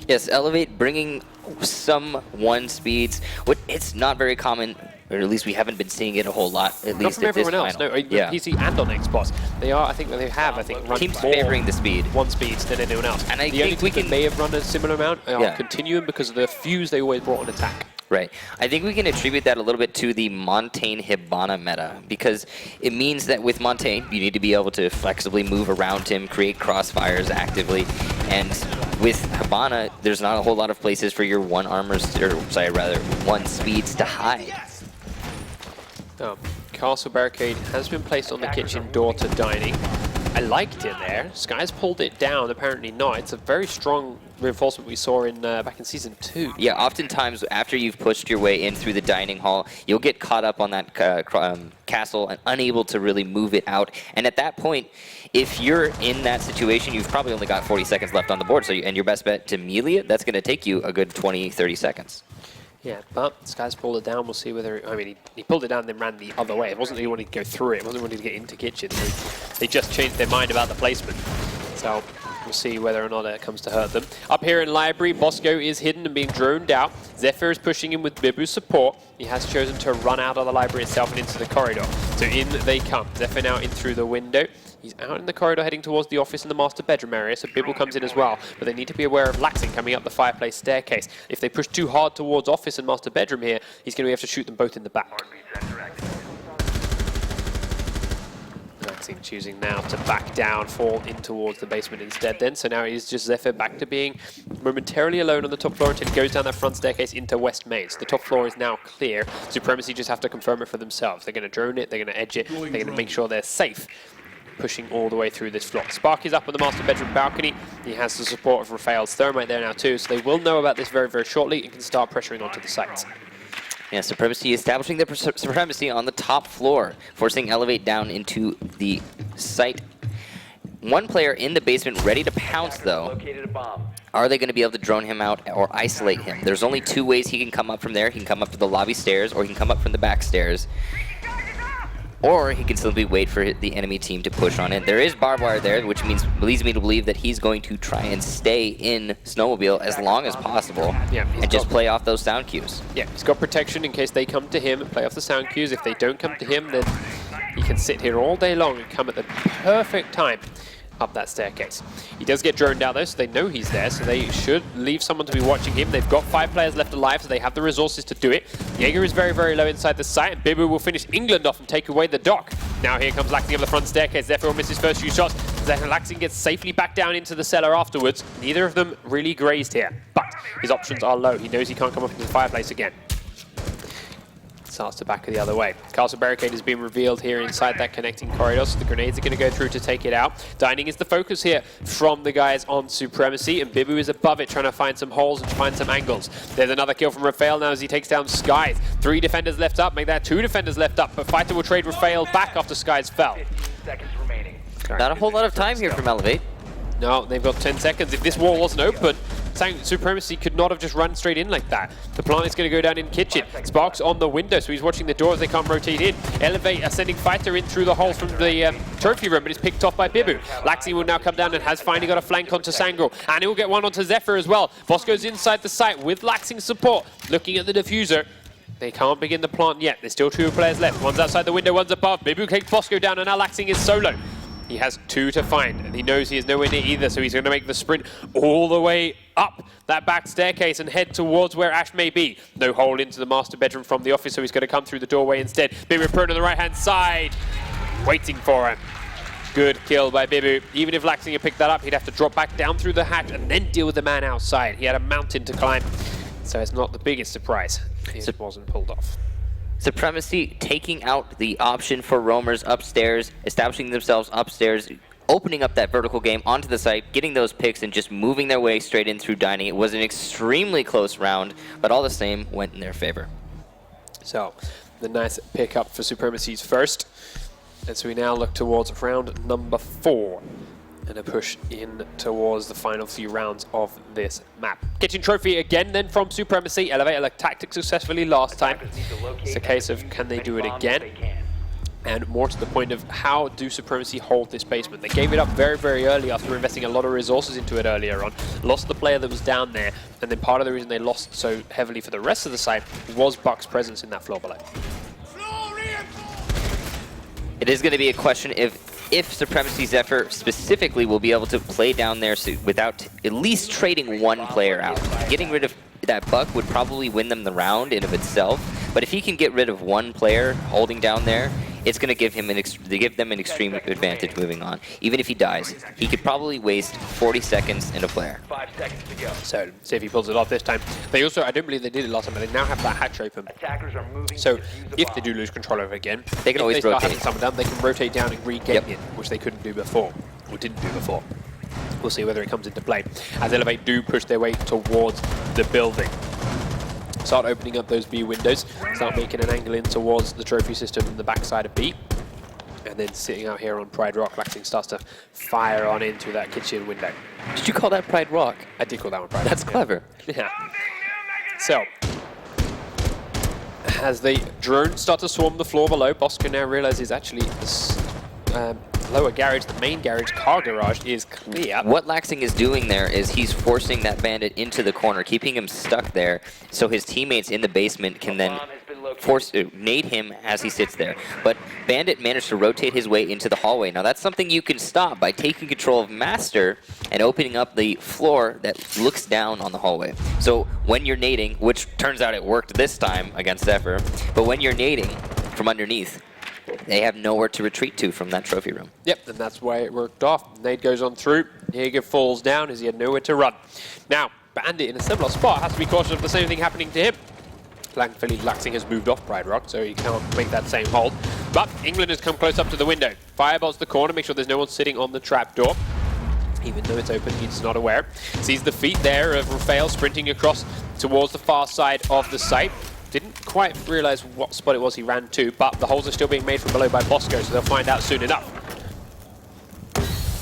Yes, Elevate bringing some 1 speeds. It's not very common, or at least we haven't been seeing it a whole lot, at least Not at from this everyone else, final. no, Yeah. PC and on Xbox. They are, I think run Teams more favoring the speed. 1 speeds than anyone else. And I the only think we team that can- may have run a similar amount are Yeah. Continuum because of the fuse they always brought on attack. Right. I think we can attribute that a little bit to the Montaigne Hibana meta, because it means that with Montaigne, you need to be able to flexibly move around him, create crossfires actively, and with Hibana, there's not a whole lot of places for your 1 speeds to hide. Castle barricade has been placed on the kitchen door to dining. I liked it there. Sky's pulled it down, apparently not. It's a very strong reinforcement we saw in back in Season 2. Yeah, oftentimes after you've pushed your way in through the dining hall, you'll get caught up on that castle and unable to really move it out. And at that point, if you're in that situation, you've probably only got 40 seconds left on the board, and your best bet to melee it, that's going to take you a good 20, 30 seconds. Yeah, but Sky's pulled it down. We'll see whether... I mean, he pulled it down and then ran the other way. It wasn't that he wanted to go through it. It wasn't wanting to get into kitchen. They just changed their mind about the placement. So we'll see whether or not it comes to hurt them. Up here in library, Bosco is hidden and being droned out. Zephyr is pushing in with Bibu's support. He has chosen to run out of the library itself and into the corridor. So in they come. Zephyr now in through the window. He's out in the corridor heading towards the office and the master bedroom area, so Bibble comes in as well. But they need to be aware of Laxing coming up the fireplace staircase. If they push too hard towards office and master bedroom here, he's going to have to shoot them both in the back. Laxing choosing now to back down, fall in towards the basement instead then. So now it is just Zephyr back to being momentarily alone on the top floor until he goes down that front staircase into West Main. So the top floor is now clear. Supremacy just have to confirm it for themselves. They're going to drone it, they're going to edge it, they're going to make sure they're safe, pushing all the way through this floor. Spark is up on the master bedroom balcony. He has the support of Rafael's thermite there now too, so they will know about this very, very shortly and can start pressuring onto the site. Yeah, Supremacy establishing their supremacy on the top floor, forcing Elevate down into the site. 1 player in the basement ready to pounce, though. Are they going to be able to drone him out or isolate him? There's only 2 ways he can come up from there. He can come up to the lobby stairs, or he can come up from the back stairs. Or he can simply wait for the enemy team to push on in. There is barbed wire there, which leads me to believe that he's going to try and stay in Snowmobile as long as possible, and just play off those sound cues. Yeah, he's got protection in case they come to him and play off the sound cues. If they don't come to him, then he can sit here all day long and come at the perfect time up that staircase. He does get droned out though, so they know he's there, so they should leave someone to be watching him. They've got 5 players left alive, so they have the resources to do it. Jaeger is very, very low inside the site, and Bibu will finish England off and take away the dock. Now here comes Laxing up the front staircase. Zephyr will miss his first few shots. Laxing gets safely back down into the cellar afterwards. Neither of them really grazed here, but his options are low. He knows he can't come up into the fireplace again. Starts to back the other way. Castle barricade is being revealed here inside that connecting corridor, so the grenades are going to go through to take it out. Dining is the focus here from the guys on Supremacy, and Bibu is above it trying to find some holes and find some angles. There's another kill from Rafael now as he takes down Skies. 3 defenders left up, make that 2 defenders left up, but Fighter will trade Rafael back after Skies fell. 15 seconds remaining. Not a whole lot of time here from Elevate. No, they've got 10 seconds. If this wall wasn't open, Supremacy could not have just run straight in like that. The plant is going to go down in kitchen. Sparks on the window, so he's watching the doors. They can't rotate in. Elevate a sending fighter in through the hole from the trophy room, but it's picked off by Bibu. Laxing will now come down and has finally got a flank onto Sangro, and he will get one onto Zephyr as well. Bosco's inside the site with Laxing's support, looking at the diffuser. They can't begin the plant yet. There's still 2 players left. One's outside the window, one's above. Bibu takes Bosco down, and now Laxing is solo. He has 2 to find, and he knows he is nowhere near either, so he's going to make the sprint all the way up that back staircase and head towards where Ash may be. No hole into the master bedroom from the office, so he's going to come through the doorway instead. Bibu prone on the right-hand side, waiting for him. Good kill by Bibu. Even if Laxing had picked that up, he'd have to drop back down through the hatch and then deal with the man outside. He had a mountain to climb, so it's not the biggest surprise. It wasn't pulled off. Supremacy taking out the option for roamers upstairs, establishing themselves upstairs, opening up that vertical game onto the site, getting those picks, and just moving their way straight in through dining. It was an extremely close round, but all the same went in their favor. So, the nice pickup for Supremacy's first. And so we now look towards round number 4. And a push in towards the final few rounds of this map. Kitchen trophy again then from Supremacy. Elevator like tactic successfully last time. It's a case of can they do it again? And more to the point of how do Supremacy hold this basement? They gave it up very, very early after investing a lot of resources into it earlier on. Lost the player that was down there. And then part of the reason they lost so heavily for the rest of the site was Buck's presence in that floor below. It is going to be a question if Supremacy Zephyr specifically will be able to play down there without at least trading one player out. Getting rid of that Buck would probably win them the round in of itself, but if he can get rid of one player holding down there, it's going to give him give them an extreme advantage moving on. Even if he dies, he could probably waste 40 seconds in a player. 5 seconds to go. So, see if he pulls it off this time. They also, I don't believe they did it last time, but they now have that hatch open. Attackers are moving. So, to defuse the if they bomb. do lose control over it again, They can always if they start rotate. having someone down, they can rotate down and regain Yep. it, which they couldn't do before, or didn't do before. We'll see whether it comes into play. As Elevate do push their way towards the building. Start opening up those B windows, start making an angle in towards the trophy system in the backside of B. And then sitting out here on Pride Rock, Laxing starts to fire on into that kitchen window. Did you call that Pride Rock? I did call that one Pride That's Rock, clever. Yeah. So, as the drones start to swarm the floor below, Bosco now realizes actually this lower garage, the main garage, car garage, is clear. What Laxing is doing there is he's forcing that bandit into the corner, keeping him stuck there, so his teammates in the basement can then nade him as he sits there. But Bandit managed to rotate his way into the hallway. Now that's something you can stop by taking control of Master and opening up the floor that looks down on the hallway. So when you're nading, which turns out it worked this time against Zephyr, but when you're nading from underneath, they have nowhere to retreat to from that trophy room. Yep, and that's why it worked off. Nade goes on through, Jaeger falls down as he had nowhere to run. Now, Bandit in a similar spot has to be cautious of the same thing happening to him. Thankfully, Laxing has moved off Pride Rock, so he can't make that same hold. But England has come close up to the window. Firebolts the corner, make sure there's no one sitting on the trapdoor. Even though it's open, he's not aware. Sees the feet there of Rafael sprinting across towards the far side of the site. Didn't quite realize what spot it was he ran to, but the holes are still being made from below by Bosco, so they'll find out soon enough.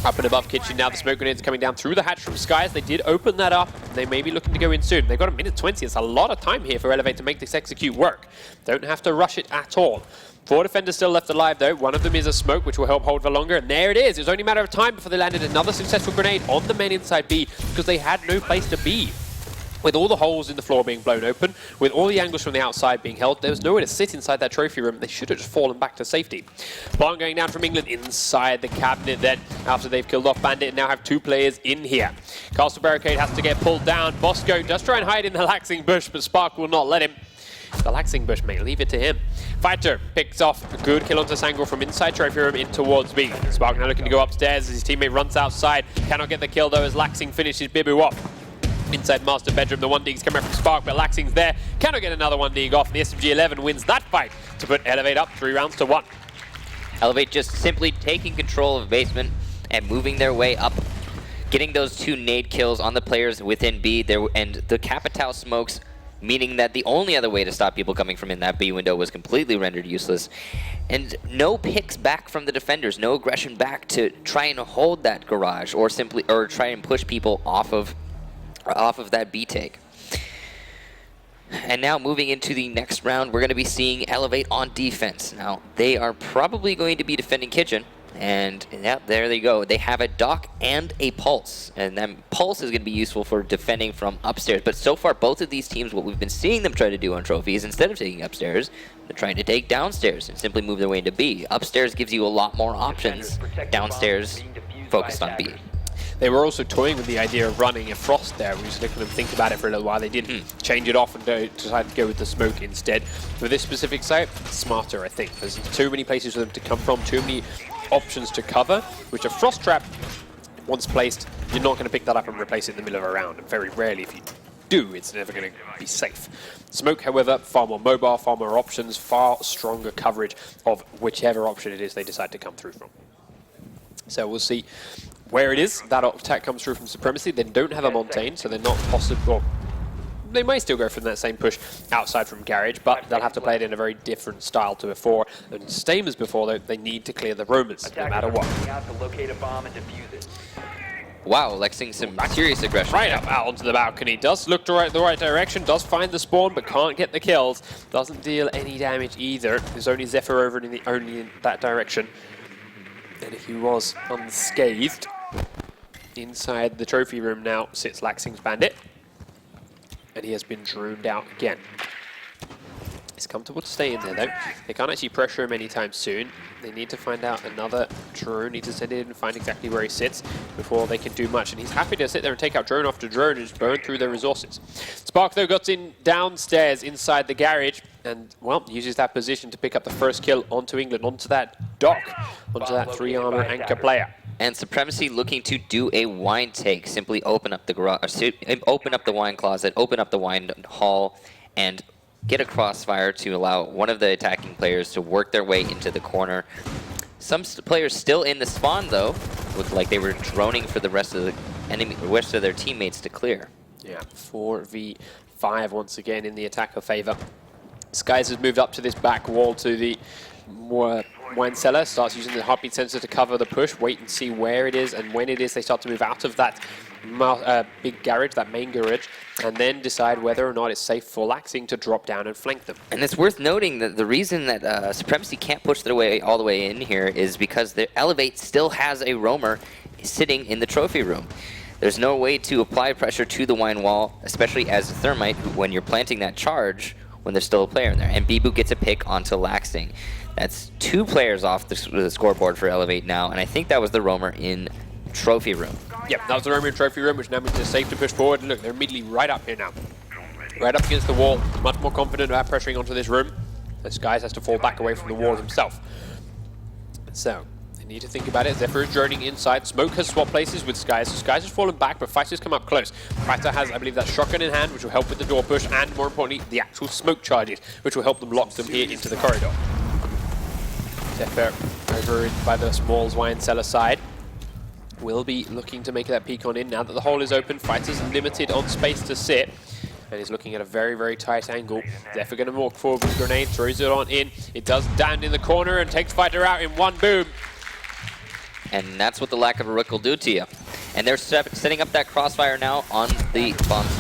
Up and above kitchen now, the smoke grenades coming down through the hatch from Skies. They did open that up. They may be looking to go in soon. They've got 1:20. It's a lot of time here for Elevate to make this execute work. Don't have to rush it at all. 4 defenders still left alive though. One of them is a smoke, which will help hold for longer. And there it is. It was only a matter of time before they landed another successful grenade on the men inside B, because they had no place to be. With all the holes in the floor being blown open, with all the angles from the outside being held, there was nowhere to sit inside that trophy room. They should have just fallen back to safety. Bomb going down from England inside the cabinet then, after they've killed off Bandit and now have 2 players in here. Castle Barricade has to get pulled down. Bosco does try and hide in the Laxing bush, but Spark will not let him. The Laxing bush, mate, leave it to him. Fighter picks off a good kill onto Sangro from inside trophy room in towards B. Spark now looking to go upstairs as his teammate runs outside. Cannot get the kill though as Laxing finishes Bibu off. Inside master bedroom, the 1-dig's coming from Spark, but Laxing's there. Cannot get another 1-dig off. The SMG-11 wins that fight to put Elevate up 3 rounds to 1. Elevate just simply taking control of basement and moving their way up, getting those 2 nade kills on the players within B there, and the Capital smokes, meaning that the only other way to stop people coming from in that B window was completely rendered useless. And no picks back from the defenders, no aggression back to try and hold that garage or try and push people off of off of that B take. And now moving into the next round, we're going to be seeing Elevate on defense. Now, they are probably going to be defending Kitchen. And yeah, there they go. They have a dock and a pulse. And that pulse is going to be useful for defending from upstairs. But so far, both of these teams, what we've been seeing them try to do on trophies, instead of taking upstairs, they're trying to take downstairs and simply move their way into B. Upstairs gives you a lot more options. Downstairs, focused on B. They were also toying with the idea of running a frost there. We just let them think about it for a little while. They didn't change it off and decided to go with the smoke instead. For this specific site, smarter, I think. There's too many places for them to come from, too many options to cover, which a frost trap, once placed, you're not going to pick that up and replace it in the middle of a round. And very rarely, if you do, it's never going to be safe. Smoke, however, far more mobile, far more options, far stronger coverage of whichever option it is they decide to come through from. So we'll see where it is. That attack comes through from Supremacy. They don't have a Montaigne, so they're not possible. They may still go for that same push outside from Garage, but they'll have to play it in a very different style to before. And same as before, they need to clear the Romans, no matter what. Out to locate a bomb and defuse it. Wow, Lexing some serious aggression. Right up out onto the balcony. Does look the right direction, does find the spawn, but can't get the kills. Doesn't deal any damage either. There's only Zephyr over only in that direction. And he was unscathed. Inside the trophy room now sits Laxing's Bandit. And he has been droned out again. It's comfortable to stay in there though. They can't actually pressure him anytime soon. They need to find out another drone, need to send it in and find exactly where he sits before they can do much. And he's happy to sit there and take out drone after drone and just burn through their resources. Spark though got in downstairs inside the garage and, well, uses that position to pick up the first kill onto England, onto that dock, onto that 3-armor anchor player. And Supremacy looking to do a wine take. Simply open up the garage, open up the wine closet, open up the wine hall, and get a crossfire to allow one of the attacking players to work their way into the corner. Some players still in the spawn though, looked like they were droning for the rest of the enemy, the rest of their teammates to clear. Yeah, 4v5 once again in the attacker favor. Skies has moved up to this back wall to the wine cellar, starts using the heartbeat sensor to cover the push, wait and see where it is, and when it is they start to move out of that big garage, that main garage, and then decide whether or not it's safe for Laxing to drop down and flank them. And it's worth noting that the reason that Supremacy can't push their way all the way in here is because the Elevate still has a roamer sitting in the trophy room. There's no way to apply pressure to the wine wall, especially as a Thermite, when you're planting that charge when there's still a player in there. And Bibu gets a pick onto Laxing. That's 2 players off the scoreboard for Elevate now, and I think that was the roamer in trophy room. Yep, that was the roamer in trophy room, which now means it's safe to push forward. And look, they're immediately right up here now. Right up against the wall, much more confident about pressuring onto this room. So Skies has to fall back away from the wall himself. So, they need to think about it. Zephyr is droning inside. Smoke has swapped places with Skies, so Skies has fallen back, but Fighters come up close. Fighter has, I believe, that shotgun in hand, which will help with the door push, and more importantly, the actual smoke charges, which will help them lock them here into the corridor. Zephyr over by the Smalls wine cellar side will be looking to make that peek on in now that the hole is open. Fighters limited on space to sit, and he's looking at a very, very tight angle. Zephyr going to walk forward with a grenade, throws it on in. It does down in the corner and takes Fighter out in one boom. And that's what the lack of a rook will do to you. And they're setting up that crossfire now on the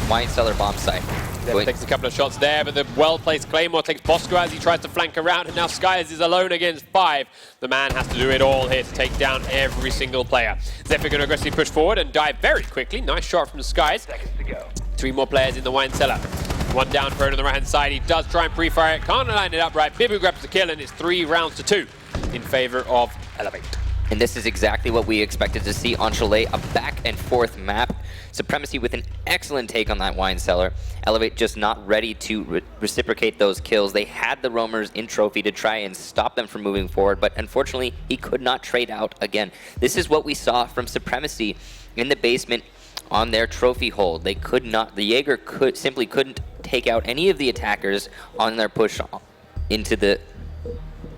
wine cellar bomb site. Zephyr takes a couple of shots there, but the well-placed Claymore takes Bosco as he tries to flank around, and now Skies is alone against 5. The man has to do it all here to take down every single player. Zephyr going to aggressively push forward and dive very quickly. Nice shot from Skies. Seconds to go. 3 more players in the wine cellar. One down prone on the right-hand side. He does try and pre-fire it. Can't line it up right. Bibu grabs the kill, and it's 3 rounds to 2 in favor of Elevate. And this is exactly what we expected to see on Chalet, a back and forth map. Supremacy with an excellent take on that wine cellar. Elevate just not ready to reciprocate those kills. They had the roamers in trophy to try and stop them from moving forward, but unfortunately, he could not trade out again. This is what we saw from Supremacy in the basement on their trophy hold. They could not, the Jaeger simply couldn't take out any of the attackers on their push into the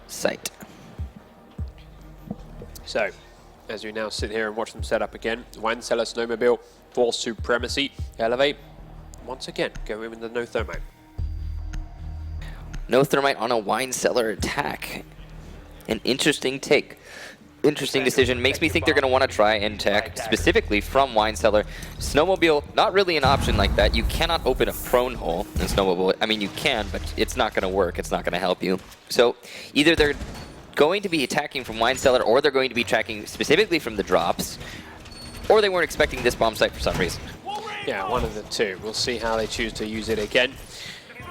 site. So, as we now sit here and watch them set up again, wine cellar snowmobile for Supremacy. Elevate, once again, go in with the no thermite. No thermite on a wine cellar attack. An interesting take. interesting decision. Makes me think they're going to want to try and tech specifically from Wine Cellar. Snowmobile, not really an option like that. You cannot open a prone hole in Snowmobile. I mean, you can, but it's not going to work. It's not going to help you. So either they're going to be attacking from Wine Cellar, or they're going to be tracking specifically from the drops, or they weren't expecting this bomb site for some reason. Yeah, one of the two. We'll see how they choose to use it again.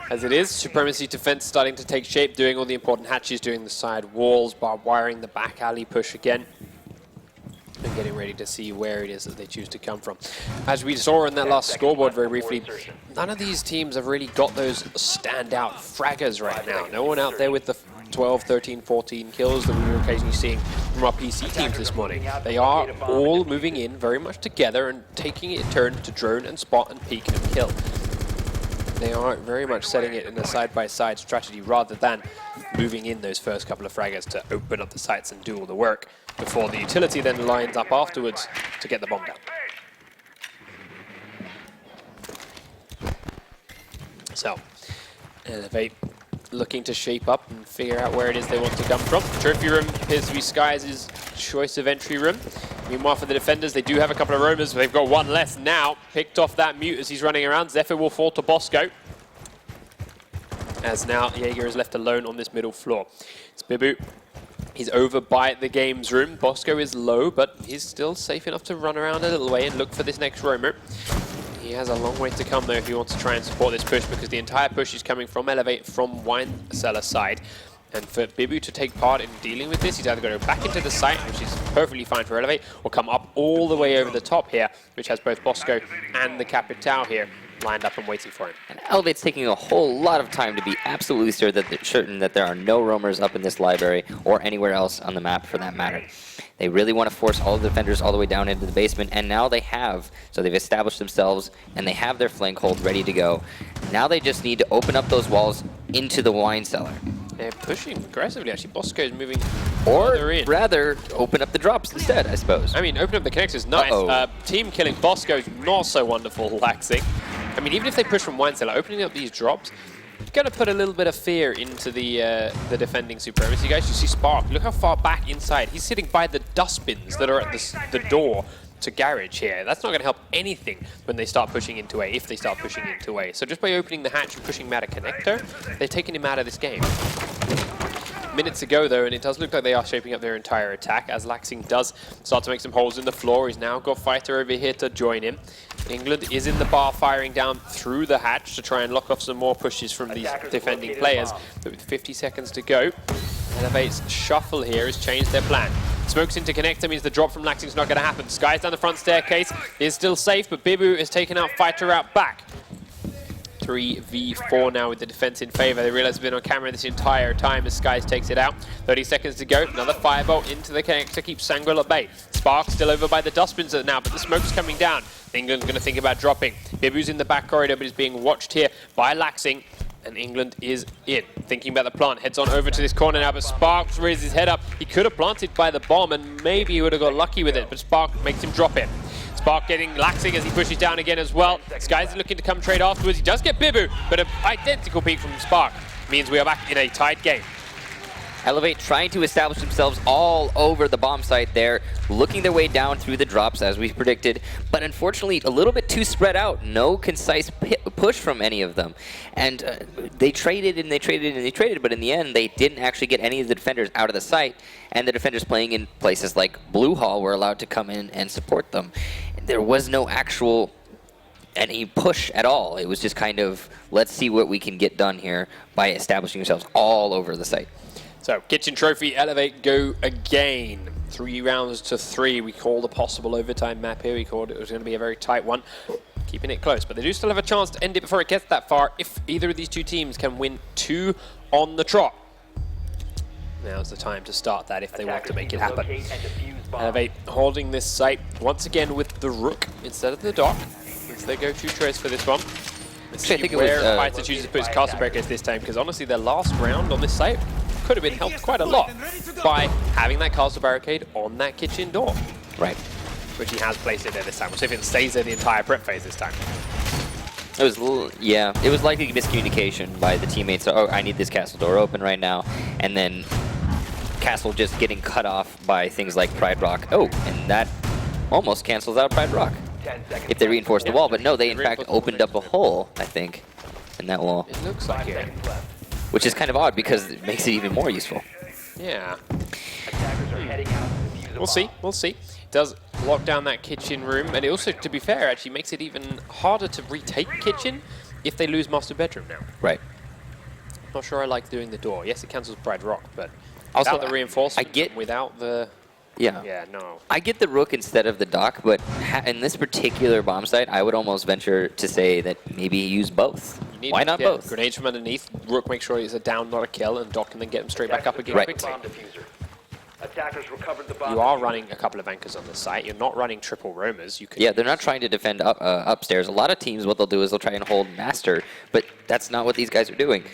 As it is, Supremacy defense starting to take shape, doing all the important hatches, doing the side walls, barbed wiring the back alley push again, and getting ready to see where it is that they choose to come from. As we saw in that last scoreboard very briefly, none of these teams have really got those standout fraggers right now. No one out there with the 12, 13, 14 kills that we were occasionally seeing from our PC teams this morning. They are all moving in very much together and taking it in turn to drone and spot and peek and kill. They are very much setting it in a side-by-side strategy rather than moving in those first couple of fraggers to open up the sites and do all the work before the utility then lines up afterwards to get the bomb down. So, Elevate looking to shape up and figure out where it is they want to come from. Trophy room appears to be Skies' choice of entry room. Meanwhile, for the defenders, they do have a couple of roamers. They've got one less now. Picked off that mute as he's running around. Zephyr will fall to Bosco. As now, Jaeger is left alone on this middle floor. It's Bibu. He's over by the games room. Bosco is low, but he's still safe enough to run around a little way and look for this next roamer. He has a long way to come, though, if he wants to try and support this push, because the entire push is coming from Elevate, from Wine Cellar side. And for Bibu to take part in dealing with this, he's either going to go back into the site, which is perfectly fine for Elevate, or come up all the way over the top here, which has both Bosco and the Capitao here lined up and waiting for him. And Elevate's taking a whole lot of time to be absolutely certain that there are no roamers up in this library or anywhere else on the map for that matter. They really want to force all of the defenders all the way down into the basement, and now they have. So they've established themselves, and they have their flank hold ready to go. Now they just need to open up those walls into the Wine Cellar. They're pushing aggressively, actually. Bosco's moving Or further in. rather, open up the drops instead, I suppose. I mean, open up the connectors is nice. Team killing Bosco's not so wonderful, laxing. I mean, even if they push from Wine Cellar, opening up these drops, going to put a little bit of fear into the defending Supremacy guys. You see Spark, look how far back inside. He's sitting by the dustbins that are at the door to garage here. That's not going to help anything when they start pushing into A, if they start pushing into A. So just by opening the hatch and pushing him out of connector, they're taking him out of this game. Minutes ago, though, and it does look like they are shaping up their entire attack, as Laxing does start to make some holes in the floor. He's now got Fighter over here to join him. England is in the bar, firing down through the hatch to try and lock off some more pushes from these defending players. But with 50 seconds to go, Elevate's shuffle here has changed their plan. Smokes into connector means the drop from Laxing's not going to happen. Sky's down the front staircase, is still safe, but Bibu has taken out Fighter out back. 3v4 now with the defense in favor. They realize they've been on camera this entire time as Skies takes it out. 30 seconds to go. Another firebolt into the connector keeps Sangrel at bay. Spark still over by the dustbins now, but the smoke's coming down. England's going to think about dropping. Bibu's in the back corridor, but he's being watched here by Laxing. And England is in. Thinking about the plant, heads on over to this corner now, but Spark raises his head up. He could have planted by the bomb, and maybe he would have got lucky with it, but Spark makes him drop it. Spark getting Laxing as he pushes down again as well. Skies is looking to come trade afterwards. He does get Bibu, but an identical peek from Spark means we are back in a tied game. Elevate trying to establish themselves all over the bomb site there, looking their way down through the drops as we predicted, but unfortunately a little bit too spread out. No concise push from any of them. And they traded and they traded and they traded, but in the end they didn't actually get any of the defenders out of the site, and the defenders playing in places like Blue Hall were allowed to come in and support them. There was no actual any push at all. It was just kind of, let's see what we can get done here by establishing ourselves all over the site. So, Kitchen Trophy, Elevate, go again. 3 rounds to 3. We called a possible overtime map here. We called it was going to be a very tight one. Keeping it close, but they do still have a chance to end it before it gets that far if either of these two teams can win 2 on the trot. Now's the time to start that if they want to make it happen. Elevate holding this site once again with the Rook instead of the Dock. It's their go-to choice for this one. Let's see where Fighter chooses to put his castle barricades this time, because honestly their last round on this site could have been helped quite a lot by having that castle barricade on that kitchen door. Right. Which he has placed it there this time. We'll see if it stays there the entire prep phase this time. It was, yeah, it was likely miscommunication by the teammates. Oh, I need this castle door open right now. And then castle just getting cut off by things like Pride Rock. Oh, and that almost cancels out Pride Rock 10 seconds. if they reinforce the wall. But no, they in fact Reinforce the wall opened up a hole, I think, in that wall, It looks like 5 it. seconds left. which is kind of odd because it makes it even more useful. Yeah. Attackers are heading out to defuse a We'll see. bomb. We'll see. It does lock down that kitchen room, and it also, to be fair, actually makes it even harder to retake kitchen if they lose master bedroom now. Right. Not sure I like doing the door. Yes, it cancels Pride Rock, but Also, without the reinforcement, I get- without the... Yeah. Yeah, no. I get the rook instead of the dock, but in this particular bomb site, I would almost venture to say that maybe use both. You need Why to not get both? Grenades from underneath. Rook makes sure it's a down, not a kill, and Doc can then get him straight back up again Right. quickly. Bomb diffuser. Attackers recovered the bomb. You are diffuser. running a couple of anchors on the site. You're not running triple roamers. You can Yeah, they're not trying to defend upstairs. A lot of teams, what they'll do is they'll try and hold master, but that's not what these guys are doing.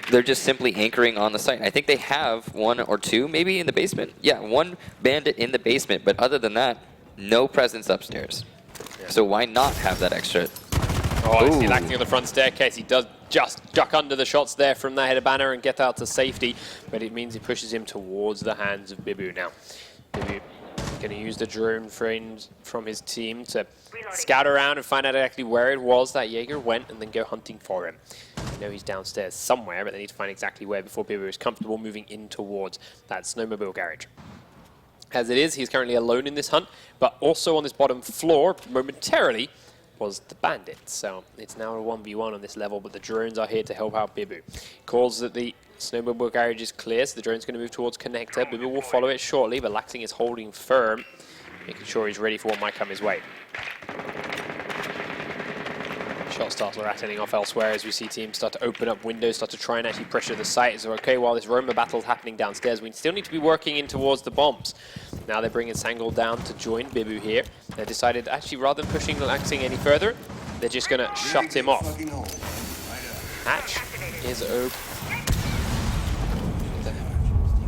They're just simply anchoring on the site. I think they have one or two, maybe in the basement. Yeah, one bandit in the basement, but other than that, no presence upstairs. Yeah. So why not have that extra? Oh, I see Ooh. lacking on the front staircase. He does just duck under the shots there from that header banner and get out to safety, but it means he pushes him towards the hands of Bibu now. Bibu going to use the drone frames from his team to scout around and find out exactly where it was that Jaeger went and then go hunting for him. You know he's downstairs somewhere, but they need to find exactly where before Bibu is comfortable moving in towards that snowmobile garage. As it is, he's currently alone in this hunt, but also on this bottom floor, momentarily, was the bandit. So it's now a 1v1 on this level, but the drones are here to help out Bibu. Calls that the snowmobile garage is clear, so the drone's going to move towards connector. Bibu will follow it shortly, but Laxing is holding firm, making sure he's ready for what might come his way. Shot starts ratcheting off elsewhere as we see teams start to open up windows, start to try and actually pressure the site. So okay, while this roamer battle is happening downstairs, we still need to be working in towards the bombs. Now they're bringing Sangul down to join Bibu here. They decided actually rather than pushing Laxing any further, they're just going to shut him off. Hatch is open.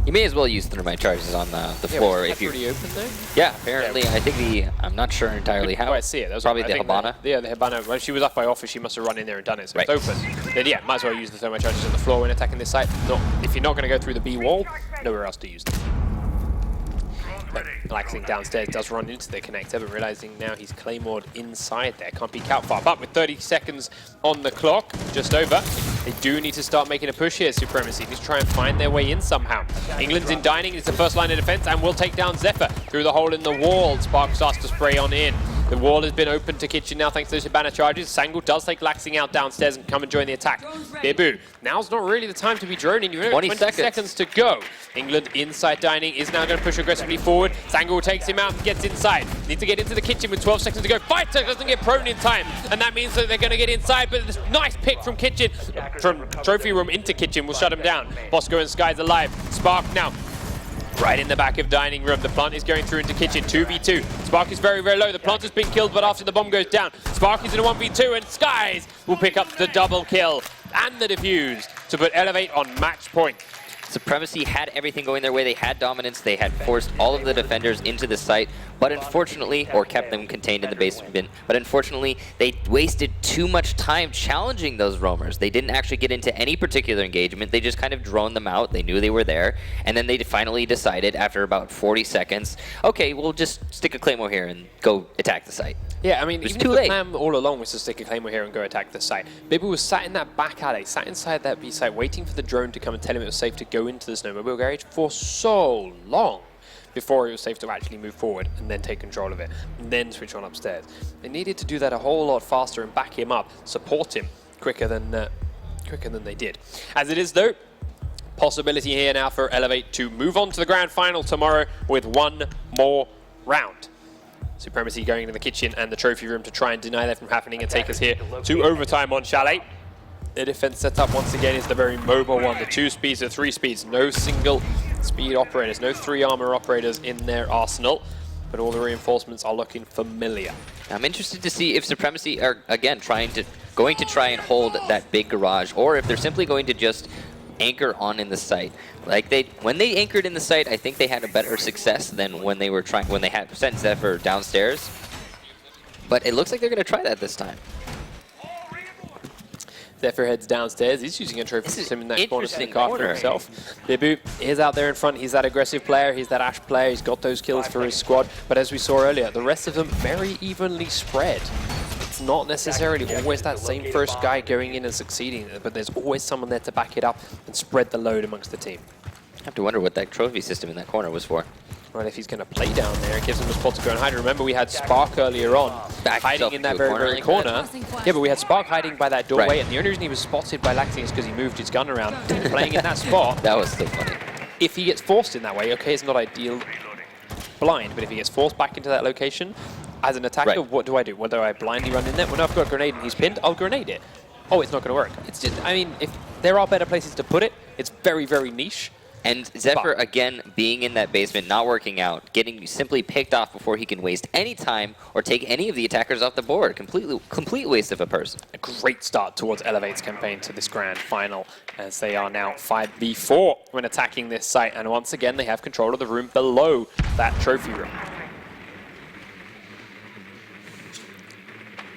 You may as well use thermite charges on the floor if you. Pretty open though. Yeah, apparently. I think I'm not sure entirely how. Quite see it. That was Probably I the think Habana. Yeah, the Habana. When she was up by office, she must have run in there and done it. So Right. it's open. Then yeah, might as well use the thermite charges on the floor when attacking this site. Not if you're not going to go through the B wall, nowhere else to use them. But Laxing downstairs does run into the connector, but realizing now he's claymored inside there. Can't peek out far. But with 30 seconds on the clock, just over, they do need to start making a push here, Supremacy. Need to try and find their way in somehow. England's in dining. It's the first line of defense and will take down Zephyr through the hole in the wall. Spark starts to spray on in. The wall has been open to kitchen now thanks to those Hibana charges. Sangul does take Laxing out downstairs and come and join the attack. Bibu, now's not really the time to be droning. You only 20 have 20 seconds to go. England inside dining is now going to push aggressively forward. Sangul takes him out and gets inside. Needs to get into the kitchen with 12 seconds to go. Fighter doesn't get prone in time, and that means that they're going to get inside, but this nice pick from kitchen, from trophy room into kitchen will shut him down. Bosco and Sky's alive. Spark now right in the back of dining room. The plant is going through into kitchen. 2v2. Spark is very, very low. The plant has been killed, but after the bomb goes down, Spark is in a 1v2, and Skies will pick up the double kill and the defuse to put Elevate on match point. Supremacy had everything going their way. They had dominance. They had forced all of the defenders into the site, but unfortunately, or kept them contained in the basement. But unfortunately, they wasted too much time challenging those roamers. They didn't actually get into any particular engagement. They just kind of droned them out. They knew they were there, and then they finally decided after about 40 seconds, okay, we'll just stick a claymore here and go attack the site. Yeah, I mean, It's even too if the late. plan all along was to stick a claymore here and go attack the site, Bibu was sat in that back alley, sat inside that B site, waiting for the drone to come and tell him it was safe to go into the snowmobile garage for so long before it was safe to actually move forward and then take control of it and then switch on upstairs. They needed to do that a whole lot faster and back him up, support him quicker than they did. As it is though, possibility here now for Elevate to move on to the grand final tomorrow with one more round. Supremacy going into the kitchen and the trophy room to try and deny that from happening and take us here to overtime on Chalet. The defense setup once again is the very mobile one, the 2 speeds, the 3 speeds, no single speed operators, no 3 armor operators in their arsenal, but all the reinforcements are looking familiar. I'm interested to see if Supremacy are, again, going to try and hold that big garage, or if they're simply going to just anchor on in the site. Like when they anchored in the site, I think they had a better success than when they had sent Zephyr downstairs. But it looks like they're going to try that this time. Zephyr heads downstairs. He's using a trophy system in that corner to interesting look after corner. himself. Bibu is out there in front. He's that aggressive player. He's that Ash player. He's got those kills for his squad. But as we saw earlier, the rest of them very evenly spread. It's not necessarily always that same first guy going in and succeeding, but there's always someone there to back it up and spread the load amongst the team. I have to wonder what that trophy system in that corner was for. Right, if he's going to play down there, it gives him a spot to go and hide. Remember, we had Spark earlier on, hiding in that very corner. Yeah, but we had Spark hiding by that doorway, Right. and the only reason he was spotted by Laxing is because he moved his gun around. Playing in that spot, That was so funny. if he gets forced in that way, okay, it's not ideal blind, but if he gets forced back into that location, as an attacker, Right. what do I do? What do I blindly run in there? Well, no, I've got a grenade and he's pinned, I'll grenade it. Oh, it's not going to work. It's just, I mean, if there are better places to put it, it's very, very niche. And Zephyr, again, being in that basement, not working out, getting simply picked off before he can waste any time or take any of the attackers off the board. Complete waste of a person. A great start towards Elevate's campaign to this grand final, as they are now 5v4 when attacking this site. And once again, they have control of the room below that trophy room.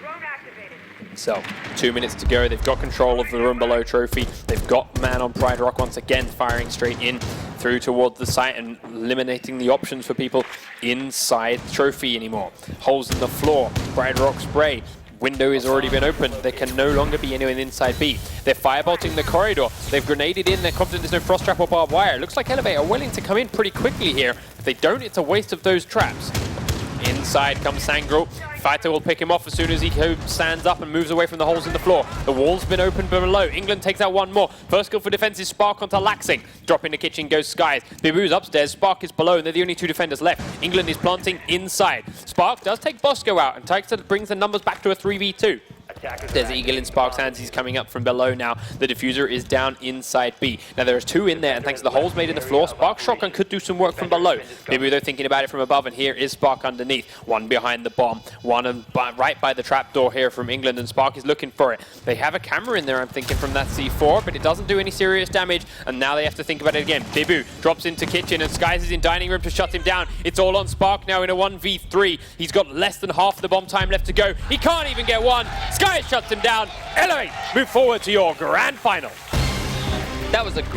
Drone activated. So, 2 minutes to go. They've got control of the room below trophy. They've got man on Pride Rock once again, firing straight in through towards the site and eliminating the options for people inside trophy anymore. Holes in the floor, Pride Rock spray. Window has already been opened. There can no longer be anyone inside B. They're firebolting the corridor. They've grenaded in. They're confident there's no frost trap or barbed wire. It looks like Elevate are willing to come in pretty quickly here. If they don't, it's a waste of those traps. Inside comes Sangro. Fighter will pick him off as soon as he stands up and moves away from the holes in the floor. The wall's been opened below. England takes out one more. First kill for defense is Spark onto Laxing. Drop in the kitchen goes Skies. Bibu's upstairs. Spark is below, and they're the only two defenders left. England is planting inside. Spark does take Bosco out and brings the numbers back to a 3v2. There's Eagle in Spark's hands. He's coming up from below now. The diffuser is down inside B. Now there's two in there, and thanks to the holes made in the floor, Spark's shotgun could do some work from below. Maybe they're thinking about it from above, and here is Spark underneath. One behind the bomb, one right by the trapdoor here from England, and Spark is looking for it. They have a camera in there, I'm thinking, from that C4, but it doesn't do any serious damage, and now they have to think about it again. Bibu drops into kitchen, and Skies is in dining room to shut him down. It's all on Spark now in a 1v3. He's got less than half the bomb time left to go. He can't even get one. Skies shuts him down. Elevate, move forward to your grand final. That was a